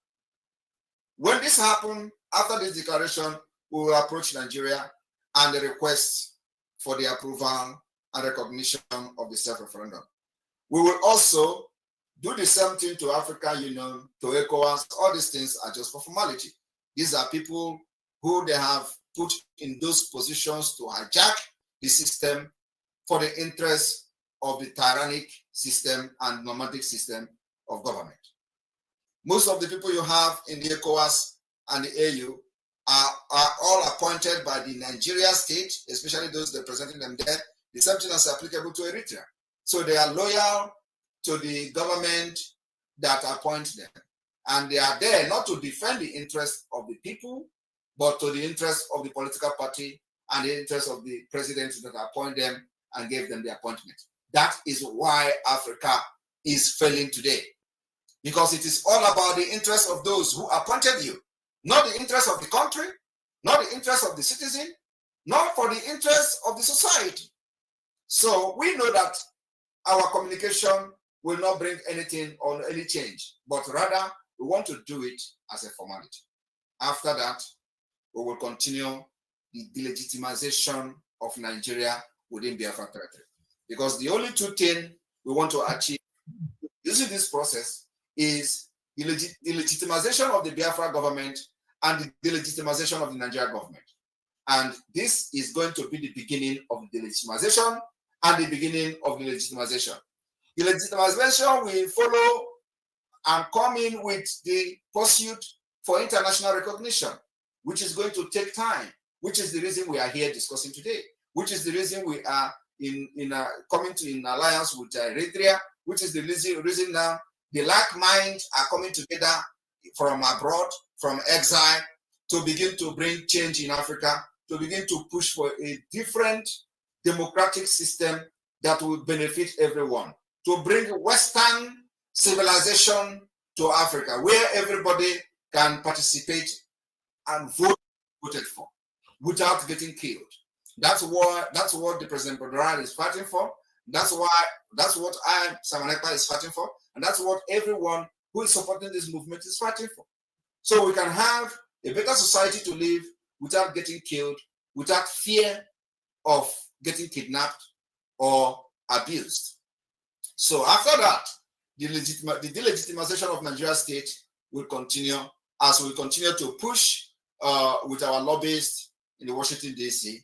when this happens, after this declaration, we will approach Nigeria and the request for the approval and recognition of the self-referendum. We will also do the same thing to African Union, to ECOWAS. All these things are just for formality. These are people who they have put in those positions to hijack the system for the interest of the tyrannic system and nomadic system of government. Most of the people you have in the ECOWAS and the AU are all appointed by the Nigeria state, especially those representing them there. The same thing is applicable to Eritrea. So they are loyal to the government that appoints them. And they are there not to defend the interests of the people, but to the interest of the political party and the interest of the presidents that appoint them and gave them the appointment. That is why Africa is failing today. Because it is all about the interest of those who appointed you, not the interest of the country, not the interest of the citizen, not for the interest of the society. So we know that our communication will not bring anything or any change, but rather we want to do it as a formality. After that, we will continue the delegitimization of Nigeria within Biafra territory. Because the only two things we want to achieve using this process is the legitimization of the Biafra government and the delegitimization of the Nigeria government. And this is going to be the beginning of the delegitimization and the beginning of the legitimization. The legitimization will follow and come in with the pursuit for international recognition, which is going to take time, which is the reason we are here discussing today, which is the reason we are coming to in alliance with Eritrea, which is the reason now the like minds are coming together from abroad, from exile, to begin to bring change in Africa, to begin to push for a different democratic system that will benefit everyone, to bring Western civilization to Africa, where everybody can participate and voted for without getting killed. That's what the President Bahdurai is fighting for. That's what I, Ekpa, is fighting for. And that's what everyone who is supporting this movement is fighting for. So we can have a better society to live without getting killed, without fear of getting kidnapped or abused. So after that, the delegitimization of Nigeria state will continue as we continue to push with our lobbyists in the Washington, D.C.,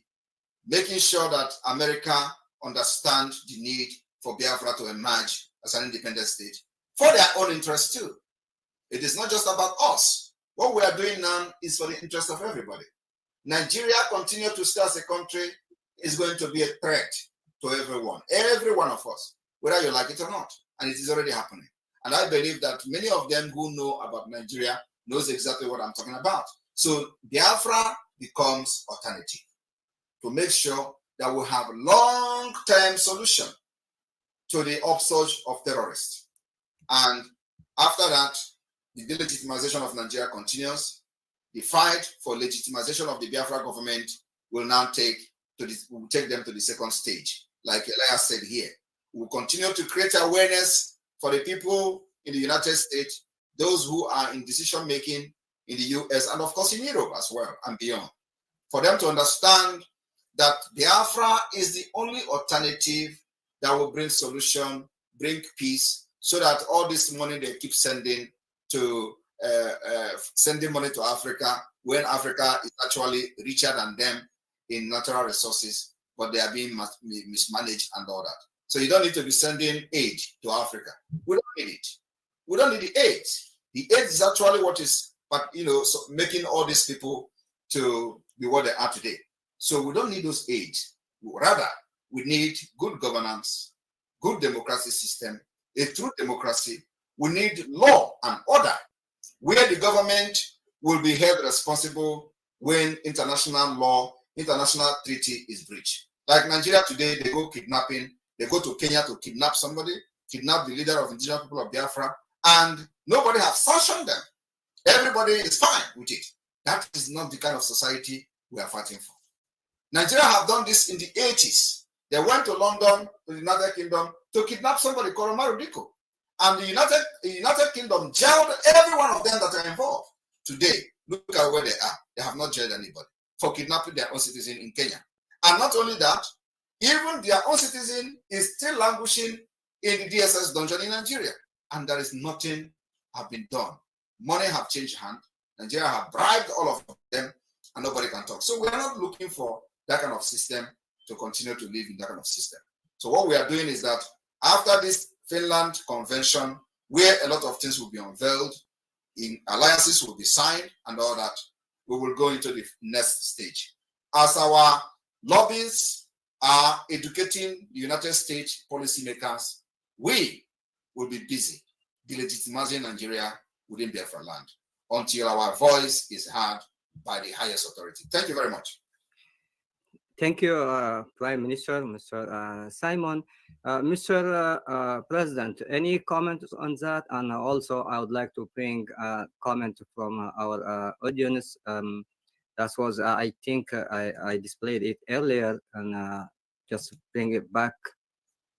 making sure that America understands the need for Biafra to emerge as an independent state for their own interest too. It is not just about us. What we are doing now is for the interest of everybody. Nigeria continue to stay as a country is going to be a threat to everyone, every one of us, whether you like it or not. And it is already happening. And I believe that many of them who know about Nigeria knows exactly what I'm talking about. So Biafra becomes alternative to make sure that we have long-term solution to the upsurge of terrorists. And after that, the delegitimization of Nigeria continues. The fight for legitimization of the Biafra government will now take them to the second stage. Like Elias said here, we will continue to create awareness for the people in the United States, those who are in decision-making in the US, and of course in Europe as well and beyond, for them to understand that Biafra is the only alternative that will bring solution, bring peace, so that all this money they keep sending to sending money to Africa when Africa is actually richer than them in natural resources, but they are being mismanaged and all that. So you don't need to be sending aid to Africa. We don't need it. We don't need the aid. The aid is actually what is, but so making all these people to be what they are today. So we don't need those aid. Rather, we need good governance, good democracy system, a true democracy. We need law and order, where the government will be held responsible when international law, international treaty is breached. Like Nigeria today, they go kidnapping, they go to Kenya to kidnap somebody, kidnap the leader of indigenous people of Biafra, and nobody has sanctioned them. Everybody is fine with it. That is not the kind of society we are fighting for. Nigeria have done this in the 80s. They went to London, to the United Kingdom, to kidnap somebody called Marudiko. And the United Kingdom jailed every one of them that are involved. Today, look at where they are. They have not jailed anybody for kidnapping their own citizen in Kenya. And not only that, even their own citizen is still languishing in the DSS dungeon in Nigeria. And there is nothing have been done. Money have changed hand. Nigeria have bribed all of them, and nobody can talk. So we are not looking for that kind of system to continue to live in that kind of system. So what we are doing is that after this Finland convention, where a lot of things will be unveiled, in alliances will be signed and all that, we will go into the next stage. As our lobbies are educating the United States policymakers, we will be busy delegitimizing Nigeria within Biafra land until our voice is heard by the highest authority. Thank you very much. Thank you, Prime Minister, Mr. Simon. Mr. President, any comments on that? And also, I would like to bring a comment from our audience. That was, I think, I displayed it earlier, and just bring it back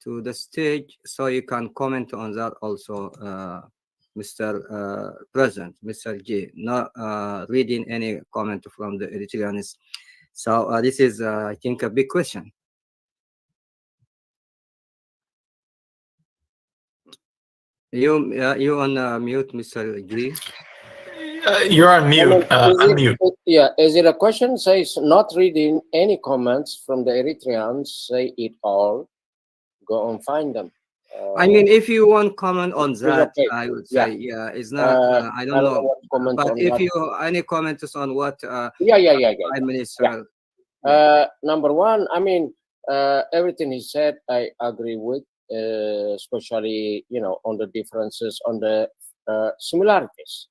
to the stage so you can comment on that also, Mr. President, Mr. G. Not reading any comment from the Eritreans. So this is, I think, a big question. You on mute, Mr. G. You're on mute. Unmute. Yeah, is it a question? Says not reading any comments from the Eritreans. Say it all. Go and find them. I mean, if you want comment on that, okay. I would say, yeah, it's not. I don't know. But if you any comments on what? Prime Minister. Number one, I mean, everything he said, I agree with, especially on the differences, on the similarities.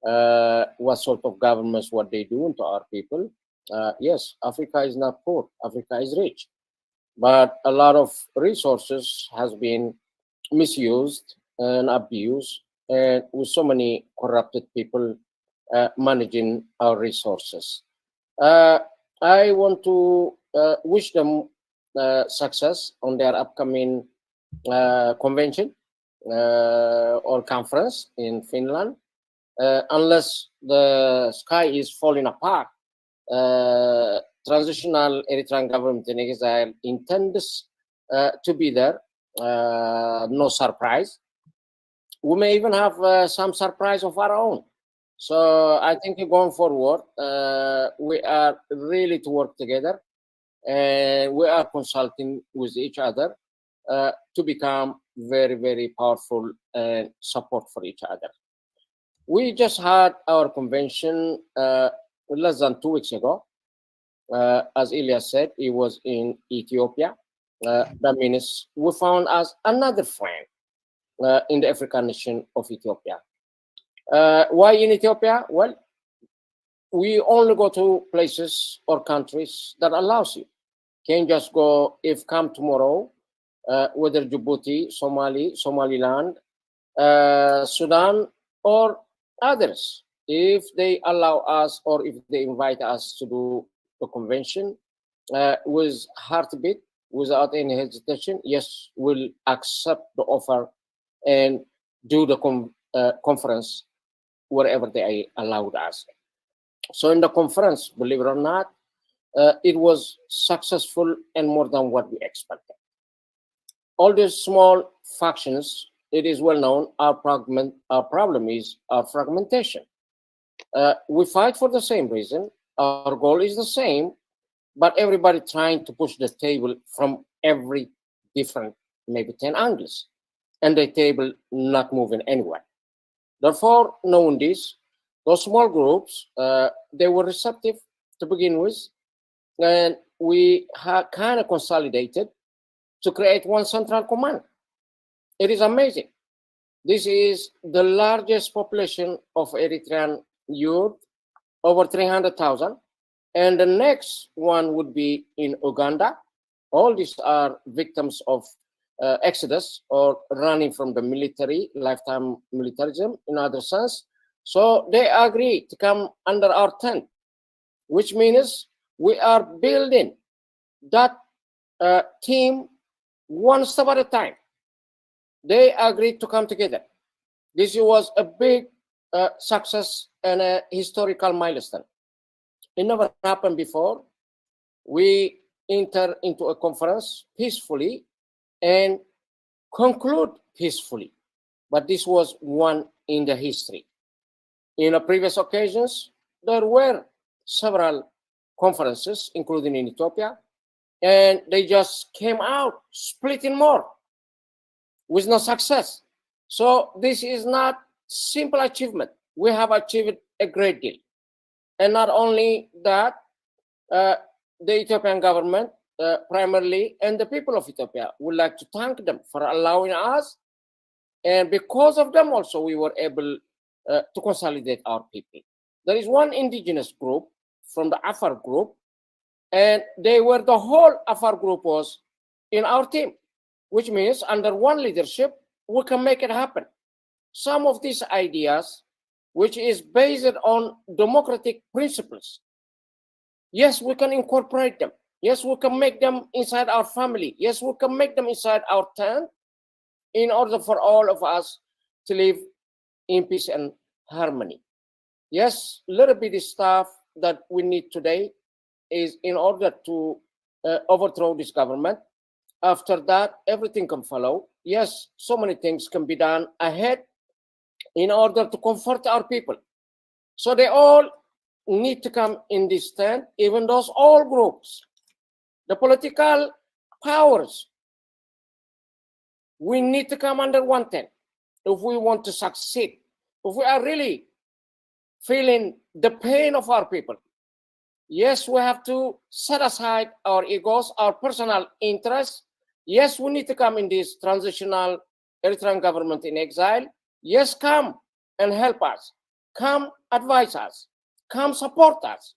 What sort of governments, what they do to our people. Yes, Africa is not poor. Africa is rich. But a lot of resources has been misused and abused, and with so many corrupted people managing our resources. I want to wish them success on their upcoming convention or conference in Finland. Unless the sky is falling apart, transitional Eritrean government in exile intends to be there. No surprise. We may even have some surprise of our own. So I think going forward, we are really to work together, and we are consulting with each other to become very, very powerful and support for each other. We just had our convention less than 2 weeks ago. As Ilya said, it was in Ethiopia. That means we found us another friend in the African nation of Ethiopia. Why in Ethiopia? Well, we only go to places or countries that allows you. Can't just go, if come tomorrow, whether Djibouti, Somaliland, Sudan, or others. If they allow us or if they invite us to do a convention with heartbeat, without any hesitation, yes, we'll accept the offer and do the conference wherever they allowed us. So in the conference, believe it or not, it was successful and more than what we expected. All these small factions it is well known, our problem is our fragmentation. We fight for the same reason. Our goal is the same, but everybody trying to push the table from every different, maybe 10 angles, and the table not moving anywhere. Therefore, knowing this, those small groups, they were receptive to begin with, and we kind of consolidated to create one central command. It is amazing. This is the largest population of Eritrean youth, over 300,000. And the next one would be in Uganda. All these are victims of exodus or running from the military, lifetime militarism in other sense. So they agree to come under our tent, which means we are building that team one step at a time. They agreed to come together. This was a big success and a historical milestone. It never happened before. We enter into a conference peacefully and conclude peacefully. But this was one in the history. In the previous occasions, there were several conferences, including in Ethiopia, and they just came out splitting more with no success. So this is not simple achievement. We have achieved a great deal. And not only that, the Ethiopian government primarily and the people of Ethiopia would like to thank them for allowing us. And because of them also, we were able to consolidate our people. There is one indigenous group from the Afar group, and they were the whole Afar group was in our team, which means under one leadership, we can make it happen. Some of these ideas, which is based on democratic principles, yes, we can incorporate them. Yes, we can make them inside our family. Yes, we can make them inside our tent in order for all of us to live in peace and harmony. Yes, little bit of stuff that we need today is in order to overthrow this government. After that, everything can follow. Yes, so many things can be done ahead in order to comfort our people. So they all need to come in this tent, even those all groups. The political powers, we need to come under one tent if we want to succeed. If we are really feeling the pain of our people, yes, we have to set aside our egos, our personal interests. Yes, we need to come in this transitional Eritrean government in exile. Yes, come and help us. Come advise us. Come support us.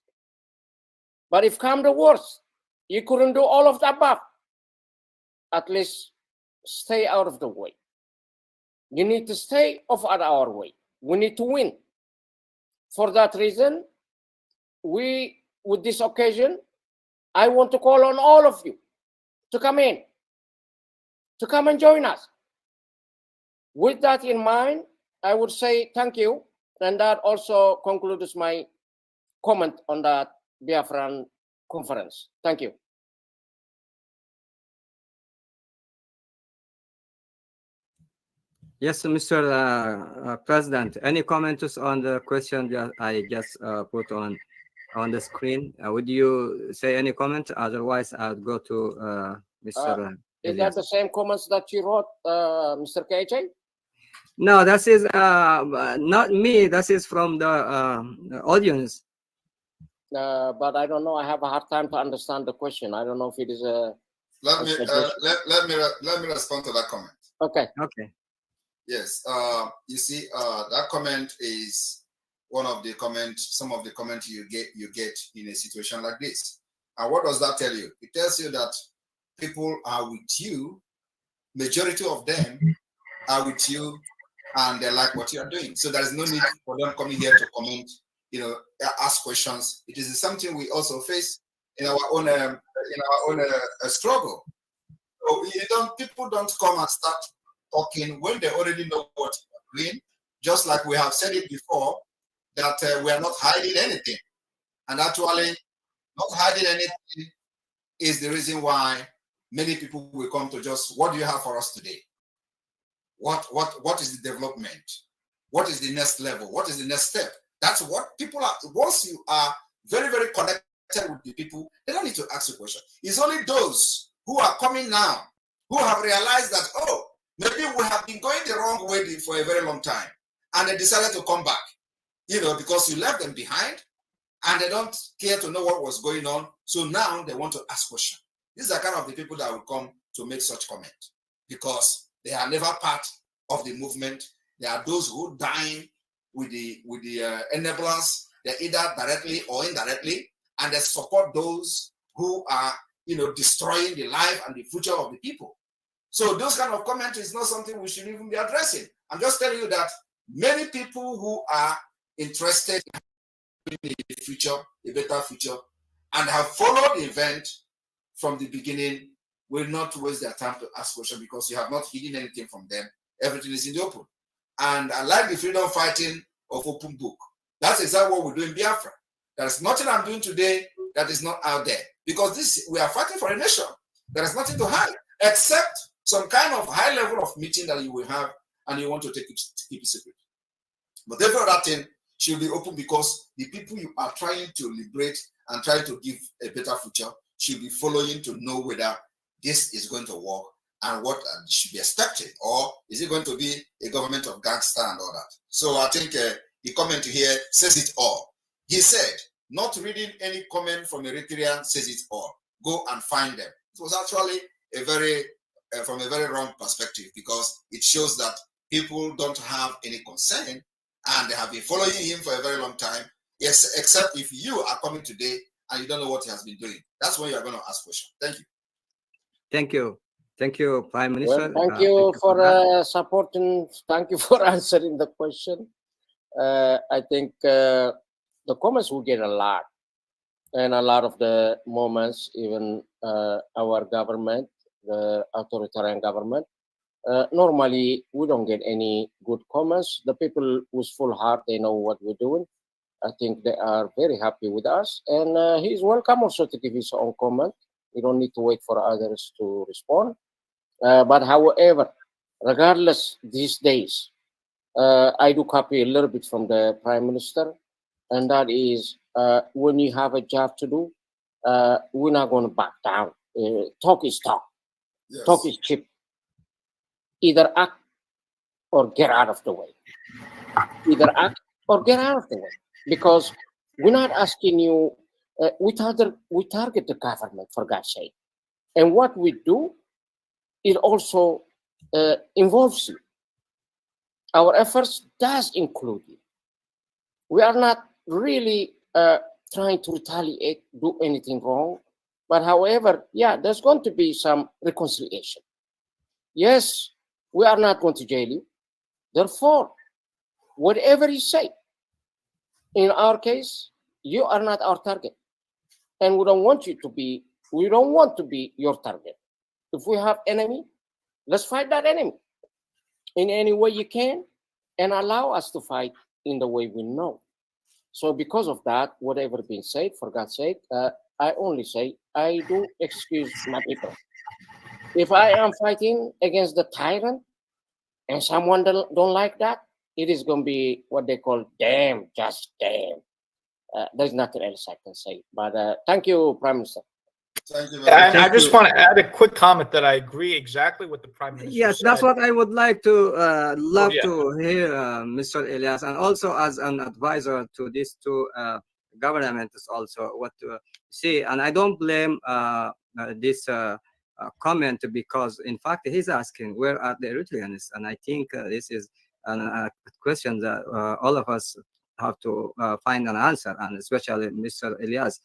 But if come the worst, you couldn't do all of the above, at least stay out of the way. You need to stay off at our way. We need to win. For that reason, with this occasion, I want to call on all of you to come in, to come and join us. With that in mind, I would say thank you. And that also concludes my comment on that Biafran conference. Thank you. Yes, Mr. President, any comments on the question that I just put on the screen? Would you say any comment? Otherwise, I'll go to Mr. Is that the same comments that you wrote, Mr. KJ? No, that is not me. That is from the audience. But I don't know. I have a hard time to understand the question. I don't know if it is a. Let me respond to that comment. Okay. Okay. Yes. You see, that comment is one of the comments. Some of the comments you get in a situation like this. And what does that tell you? It tells you that people are with you. Majority of them are with you, and they like what you are doing. So there is no need for them coming here to comment, ask questions. It is something we also face in our own struggle. So people don't come and start talking when they already know what we're doing. Just like we have said it before, that we are not hiding anything, and actually, not hiding anything is the reason why many people will come to just, what do you have for us today? what is the development? What is the next level? What is the next step? That's what people are. Once you are very, very connected with the people, they don't need to ask a question. It's only those who are coming now who have realized that, oh, maybe we have been going the wrong way for a very long time, and they decided to come back, because you left them behind and they don't care to know what was going on. So now they want to ask questions. These are kind of the people that will come to make such comment, because they are never part of the movement. They are those who dine with the enablers. They're either directly or indirectly, and they support those who are, destroying the life and the future of the people. So those kind of comments is not something we should even be addressing. I'm just telling you that many people who are interested in the future, a better future, and have followed the event from the beginning will not waste their time to ask questions, because you have not hidden anything from them. Everything is in the open. And I like the freedom fighting of open book. That's exactly what we do in Biafra. There's nothing I'm doing today that is not out there, because we are fighting for a nation. There is nothing to hide, except some kind of high level of meeting that you will have, and you want to keep it secret. But every other thing should be open, because the people you are trying to liberate and trying to give a better future should be following to know whether this is going to work and what should be expected, or is it going to be a government of gangster and all that. So I think the comment here says it all. He said, not reading any comment from Eritrean says it all. Go and find them. It was actually from a very wrong perspective, because it shows that people don't have any concern, and they have been following him for a very long time. Yes, except if you are coming today and you don't know what he has been doing. That's when you are going to ask questions. Thank you. Thank you. Thank you, Prime Minister. Well, thank you for supporting. Thank you for answering the question. I think the comments will get a lot, and a lot of the moments, even our government, the authoritarian government, normally we don't get any good comments. The people with full heart, they know what we're doing. I think they are very happy with us, and he's welcome also to give his own comment. We don't need to wait for others to respond. But however, regardless these days, I do copy a little bit from the Prime Minister, and that is when you have a job to do, we're not going to back down. Talk is talk. Yes. Talk is cheap. Either act or get out of the way. Either act or get out of the way. Because we're not asking you, we target the government, for God's sake. And what we do, it also involves you. Our efforts does include you. We are not really trying to retaliate, do anything wrong. But however, yeah, there's going to be some reconciliation. Yes, we are not going to jail you. Therefore, whatever you say, in our case, you are not our target. And we don't want to be your target. If we have enemy, let's fight that enemy in any way you can, and allow us to fight in the way we know. So because of that, whatever being said, for God's sake, I only say, I do excuse my people. If I am fighting against the tyrant and someone don't like that, it is going to be what they call damn, just damn. There's nothing else I can say. But thank you, Prime Minister. Thank you. I just want to add a quick comment that I agree exactly with the Prime Minister. Yes, said. that's what I would like to to hear, Mr. Elias, and also as an advisor to these two governments, also what to see. And I don't blame this comment, because in fact he's asking where are the Eritreans, and I think this is a question that all of us have to find an answer, and especially Mr. Elias,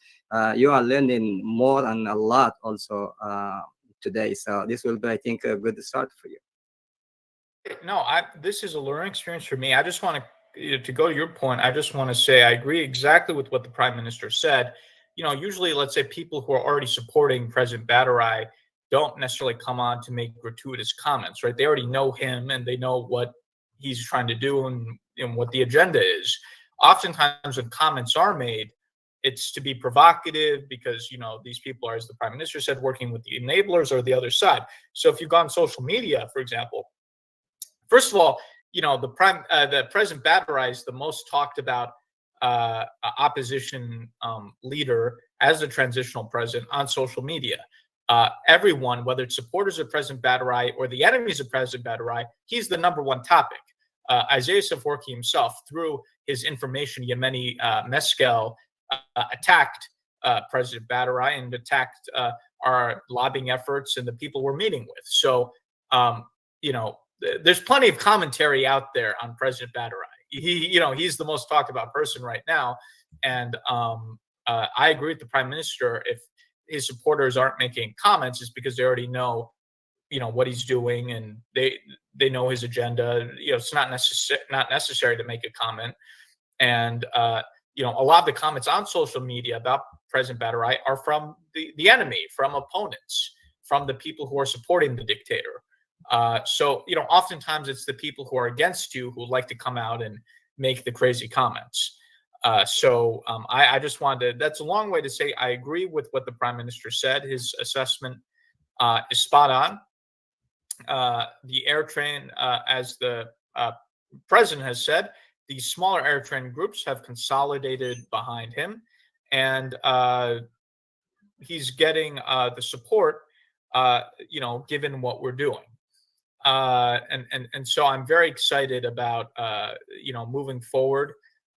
you are learning more and a lot also today, so this will be, I think, a good start for you. No, this is a learning experience for me. I just want to go to your point. I just want to say I agree exactly with what the Prime Minister said. Usually, let's say people who are already supporting President Bahdurai don't necessarily come on to make gratuitous comments, right? They already know him and they know what he's trying to do and what the agenda is. Oftentimes when comments are made, it's to be provocative because, these people are, as the Prime Minister said, working with the enablers or the other side. So if you go on social media, for example, first of all, the President Bahdurai is the most talked about opposition leader as the transitional president on social media. Everyone, whether it's supporters of President Bahdurai or the enemies of President Bahdurai, he's the #1 topic. Isaias Afwerki himself, through his information Yemeni mescal, attacked President Bahdurai and attacked our lobbying efforts and the people we're meeting with. So, there's plenty of commentary out there on President Bahdurai. He's the most talked about person right now. And I agree with the Prime Minister. If his supporters aren't making comments, it's because they already know, what he's doing, and they know his agenda. It's not necessary to make a comment. And a lot of the comments on social media about President Bahdurai are from the enemy, from opponents, from the people who are supporting the dictator. So oftentimes it's the people who are against you who like to come out and make the crazy comments. I just wanted to, that's a long way to say I agree with what the Prime Minister said. His assessment is spot on. The Eritrean, as the President has said, the smaller Eritrean groups have consolidated behind him, and he's getting the support, given what we're doing. And so I'm very excited about moving forward.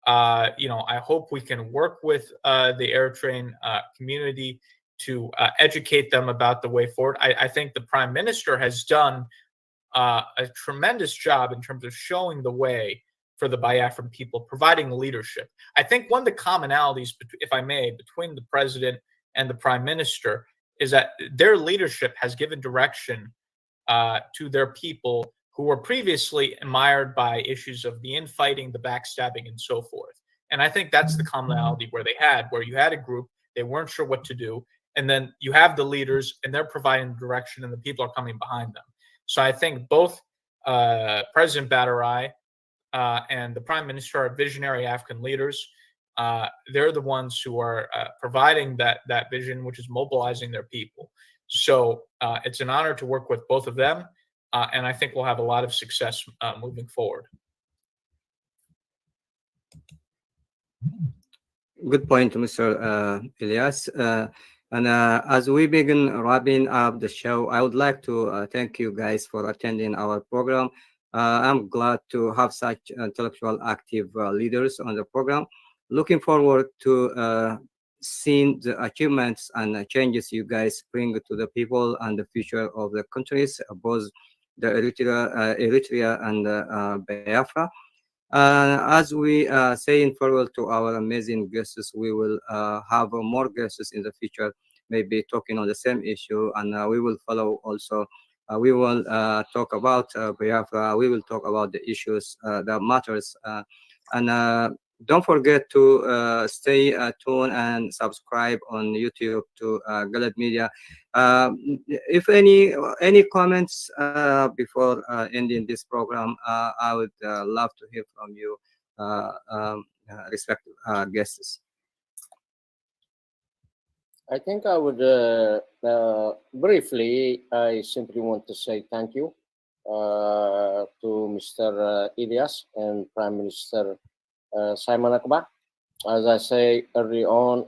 I hope we can work with the Eritrean community to educate them about the way forward. I think the Prime Minister has done a tremendous job in terms of showing the way for the Biafran people, providing leadership. I think one of the commonalities, if I may, between the President and the Prime Minister is that their leadership has given direction to their people who were previously mired by issues of the infighting, the backstabbing, and so forth. And I think that's the commonality where you had a group, they weren't sure what to do, and then you have the leaders, and they're providing direction, and the people are coming behind them. So I think both President Bahdurai and the Prime Minister are visionary African leaders. They're the ones who are providing that vision, which is mobilizing their people. So it's an honor to work with both of them, and I think we'll have a lot of success moving forward. Good point, Mr. Elias. And as we begin wrapping up the show, I would like to thank you guys for attending our program. I'm glad to have such intellectual active leaders on the program. Looking forward to seeing the achievements and changes you guys bring to the people and the future of the countries, both the Eritrea and Biafra. As we saying farewell to our amazing guests, we will have more guests in the future, maybe talking on the same issue, and we will follow also. We will talk about Biafra. We will talk about the issues that matters, and don't forget to stay tuned and subscribe on YouTube to Galed Media. If any comments before ending this program, I would love to hear from you, respective guests. I think I would briefly, I simply want to say thank you to Mr. Elias and Prime Minister Simon Ekpa. As I say early on,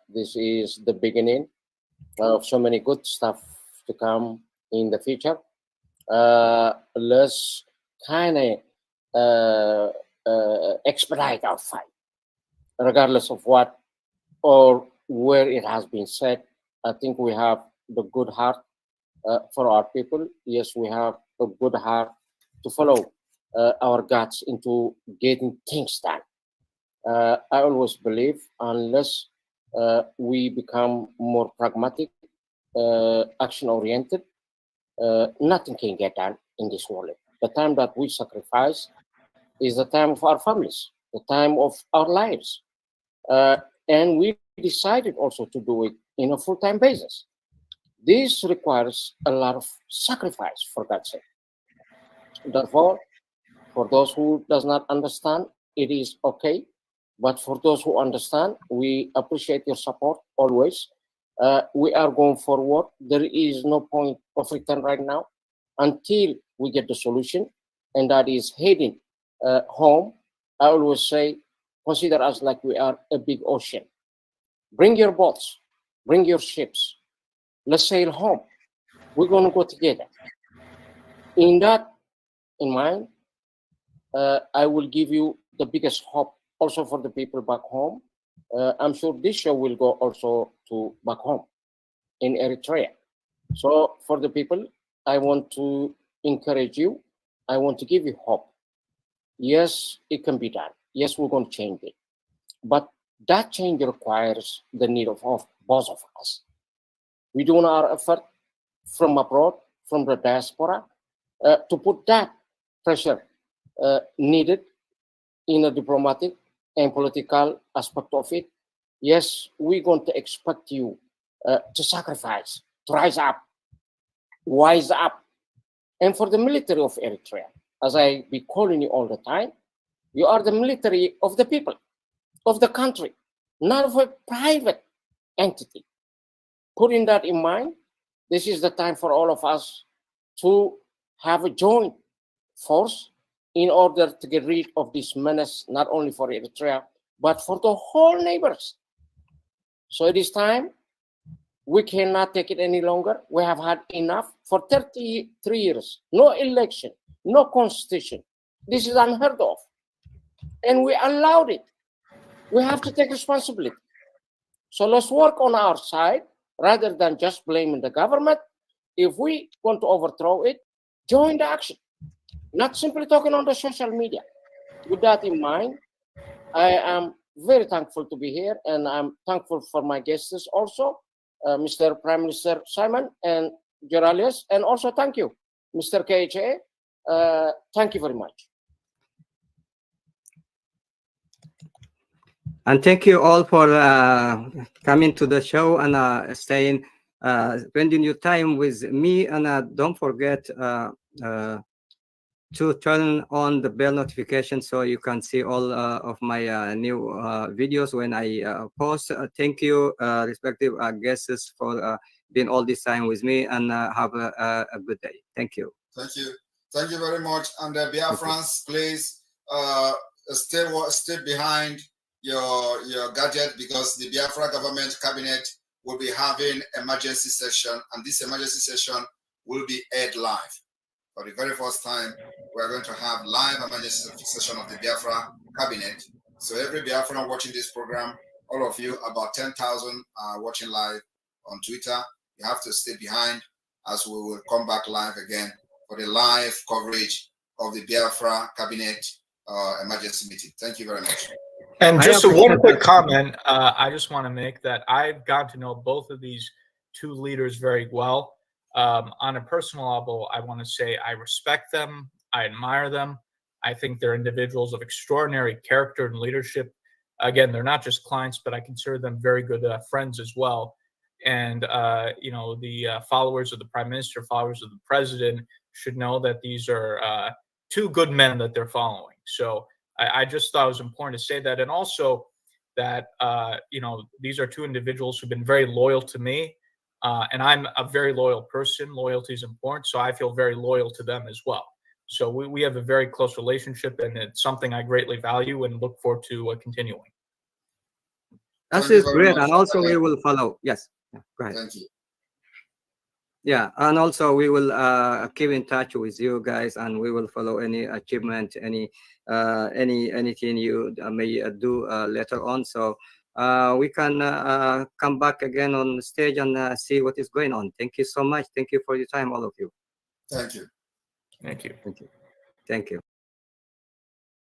this is the beginning of so many good stuff to come in the future. Let's kind of expedite our fight, regardless of what or where it has been said. I think we have the good heart for our people. Yes, we have a good heart to follow our guts into getting things done. I always believe unless we become more pragmatic, action-oriented, nothing can get done in this world. The time that we sacrifice is the time of our families, the time of our lives. And we decided also to do it in a full-time basis. This requires a lot of sacrifice, for God's sake. Therefore, for those who does not understand, it is okay. But for those who understand, we appreciate your support always. We are going forward. There is no point of return right now until we get the solution. and that is heading home, I always say, consider us like we are a big ocean. Bring your boats, bring your ships. Let's sail home. We're going to go together. In that in mind, I will give you the biggest hope also for the people back home. I'm sure this show will go also to back home in Eritrea. So for the people, I want to encourage you. I want to give you hope. Yes, it can be done. Yes, we're going to change it. But that change requires the need of both of us. We do our effort from abroad, from the diaspora, to put that pressure needed in a diplomatic and political aspect of it. Yes, we're going to expect you to sacrifice, to rise up, wise up. And for the military of Eritrea, as I be calling you all the time, you are the military of the people, of the country, not of a private entity. Putting that in mind, this is the time for all of us to have a joint force in order to get rid of this menace, not only for Eritrea, but for the whole neighbors. So it is time. We cannot take it any longer. We have had enough for 33 years. No election, no constitution. This is unheard of. And we allowed it. We have to take responsibility. So let's work on our side rather than just blaming the government. If we want to overthrow it, join the action. Not simply talking on the social media. With that in mind, I am very thankful to be here, and I'm thankful for my guests also, Mr. Prime Minister Simon and Geralius, and also thank you, Mr. KHA. Thank you very much. And thank you all for coming to the show and spending your time with me. And don't forget to turn on the bell notification so you can see all of my new videos when I post. Thank you, respective guests, for being all this time with me, and have a good day. Thank you. Thank you. Thank you very much. And Biafrans, please stay behind your gadget, because the Biafra government cabinet will be having emergency session, and this emergency session will be aired live. For the very first time, we are going to have live emergency session of the Biafra cabinet. So every Biafran watching this program, all of you, about 10,000 are watching live on Twitter. You have to stay behind as we will come back live again for the live coverage of the Biafra cabinet emergency meeting. Thank you very much. And just one quick comment, I just want to make that I've gotten to know both of these two leaders very well. On a personal level, I want to say I respect them. I admire them. I think they're individuals of extraordinary character and leadership. Again, they're not just clients, but I consider them very good friends as well. And, you know, the followers of the Prime Minister, followers of the President should know that these are two good men that they're following. So I just thought it was important to say that. And also that, you know, these are two individuals who've been very loyal to me. And I'm a very loyal person. Loyalty is important. So I feel very loyal to them as well. So we have a very close relationship, and it's something I greatly value and look forward to continuing. That is great. And also we will follow. Yes. Yeah, go ahead. Thank you. Yeah. And also we will keep in touch with you guys, and we will follow any achievement, anything you may do later on. So we can come back again on the stage and see what is going on. Thank you so much. Thank you for your time, all of you. Thank you. Thank you. Thank you. Thank you.